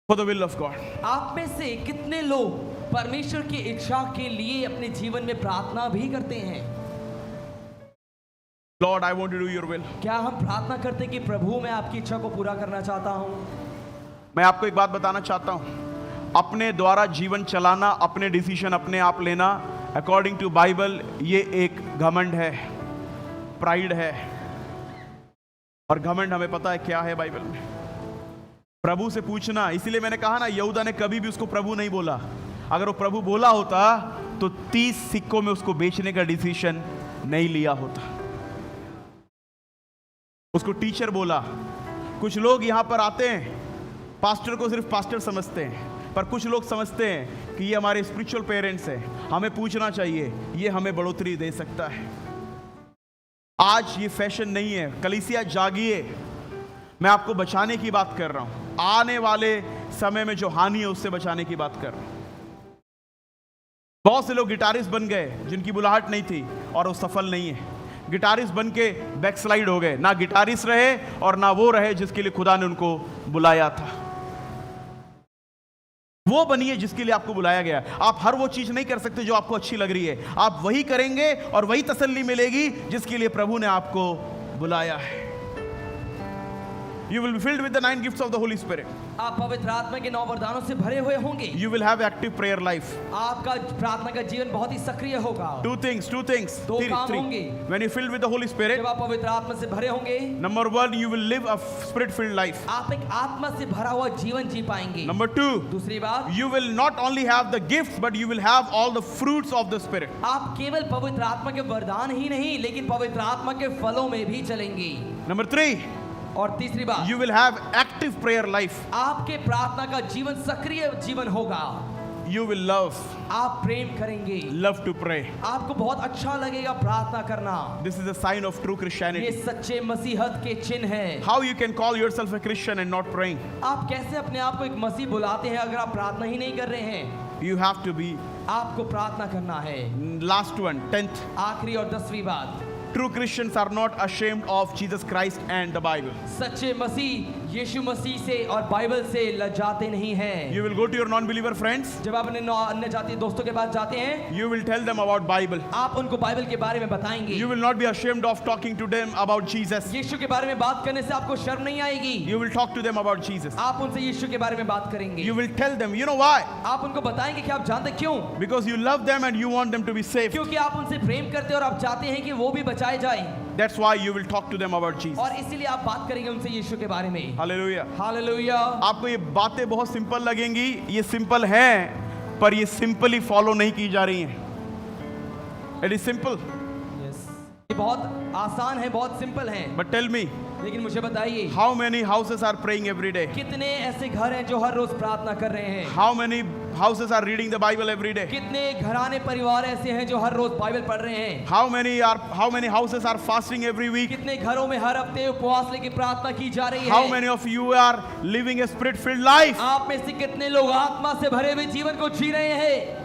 for the will of God? आप में से कितने लोग परमेश्वर की इच्छा के लिए अपने जीवन में प्रार्थना भी करते हैं? Lord, I want to do your will. क्या हम प्रार्थना करते कि प्रभु, मैं आपकी इच्छा को पूरा करना चाहता हूं? मैं आपको एक बात बताना चाहता हूं, अपने द्वारा जीवन चलाना, अपने डिसीजन अपने आप लेना, अकॉर्डिंग टू बाइबल ये एक घमंड है, प्राइड है। और घमंड हमें पता है क्या है बाइबल में। प्रभु से पूछना, इसीलिए मैंने कहा ना, यहूदा ने कभी भी उसको प्रभु नहीं बोला। अगर वो प्रभु बोला होता तो 30 सिक्कों में उसको बेचने का डिसीजन नहीं लिया होता। उसको टीचर बोला। कुछ लोग यहां पर आते हैं, पास्टर को सिर्फ पास्टर समझते हैं, पर कुछ लोग समझते हैं कि ये हमारे स्पिरिचुअल पेरेंट्स हैं, हमें पूछना चाहिए, ये हमें बढ़ोतरी दे सकता है। आज ये फैशन नहीं है। कलीसिया जागिए, मैं आपको बचाने की बात कर रहा हूं। आने वाले समय में जो हानि है उससे बचाने की बात कर रहा हूं। बहुत से लोग गिटारिस्ट बन गए जिनकी बुलाहट नहीं थी और वो सफल नहीं है। गिटारिस्ट बन के बैकस्लाइड हो गए, ना गिटारिस्ट रहे और ना वो रहे जिसके लिए खुदा ने उनको बुलाया था। वो बनिए जिसके लिए आपको बुलाया गया। आप हर वो चीज नहीं कर सकते जो आपको अच्छी लग रही है। आप वही करेंगे और वही तसल्ली मिलेगी जिसके लिए प्रभु ने आपको बुलाया है। You will be filled with the 9 gifts of the Holy Spirit. आप पवित्र आत्मा के 9 वरदानों से भरे हुए होंगे। You will have active prayer life. आपका प्रार्थना का जीवन बहुत ही सक्रिय होगा। 2 things. 2 काम होंगे। When you filled with the Holy Spirit, जब आप पवित्र आत्मा से भरे होंगे, number 1, you will live a spirit-filled life. आप एक आत्मा से भरा हुआ जीवन जी पाएंगे। Number 2, दूसरी बात, you will not only have the gifts, but you will have all the fruits of the Spirit. आप केवल पवित्र आत्मा के वरदान ही नहीं, लेकिन पवित्र आत्मा के फलों में भी चलेंगे। Number 3, और तीसरी बात, you will have active prayer life. आपके प्रार्थना का जीवन सक्रिय जीवन होगा। You will love. आप प्रेम करेंगे। Love to pray. आपको बहुत अच्छा लगेगा प्रार्थना करना। This is a sign of true ये Christianity. सच्चे मसीहत के चिन्ह है। How you can call yourself a Christian and not praying? आप कैसे अपने आप को एक मसीह बुलाते हैं अगर आप प्रार्थना ही नहीं कर रहे हैं? You have to be. आपको प्रार्थना करना है। Last one, 10th. आखिरी और 10वीं बात, True Christians are not ashamed of Jesus Christ and the Bible. सच्चे मसीह यीशु मसीह से और बाइबल से लजाते नहीं हैं। You will go to your non-believer friends. जब आप अपने अन्य जाति दोस्तों के पास जाते हैं, You will tell them about Bible. आप उनको बाइबल के बारे में बताएंगे। You will not be ashamed of talking to them about Jesus. यीशु के बारे में बात करने से आपको शर्म नहीं आएगी। You will talk to them about Jesus. आप उनसे यीशु के बारे में बात करेंगे। You will tell them, you know why? आप उनको बताएंगे कि आप जानते क्यों? Because you love them and you want them to be saved. क्योंकि आप उनसे प्रेम करते हैं और आप चाहते हैं कि वो भी बचाए जाएं। That's why you will talk to them about Jesus. और इसीलिए आप बात करेंगे उनसे यीशु के बारे में। Hallelujah. हालेलुया। आपको ये बातें बहुत सिंपल लगेंगी, ये सिंपल हैं, पर ये सिंपली फॉलो नहीं की जा रही हैं। It is simple. ये बहुत आसान है, बहुत सिंपल है। But tell me, लेकिन मुझे बताइए, how many houses are praying every day? कितने ऐसे घर हैं जो हर रोज प्रार्थना कर रहे हैं? How many houses are reading the Bible every day? कितने घराने परिवार ऐसे हैं जो हर रोज बाइबल पढ़ रहे हैं? How many houses are fasting every week? कितने घरों में हर हफ्ते उपवास लेके प्रार्थना की जा रही है? How many of you are living a spirit-filled life? आप में से कितने लोग आत्मा से भरे हुए जीवन को जी रहे हैं?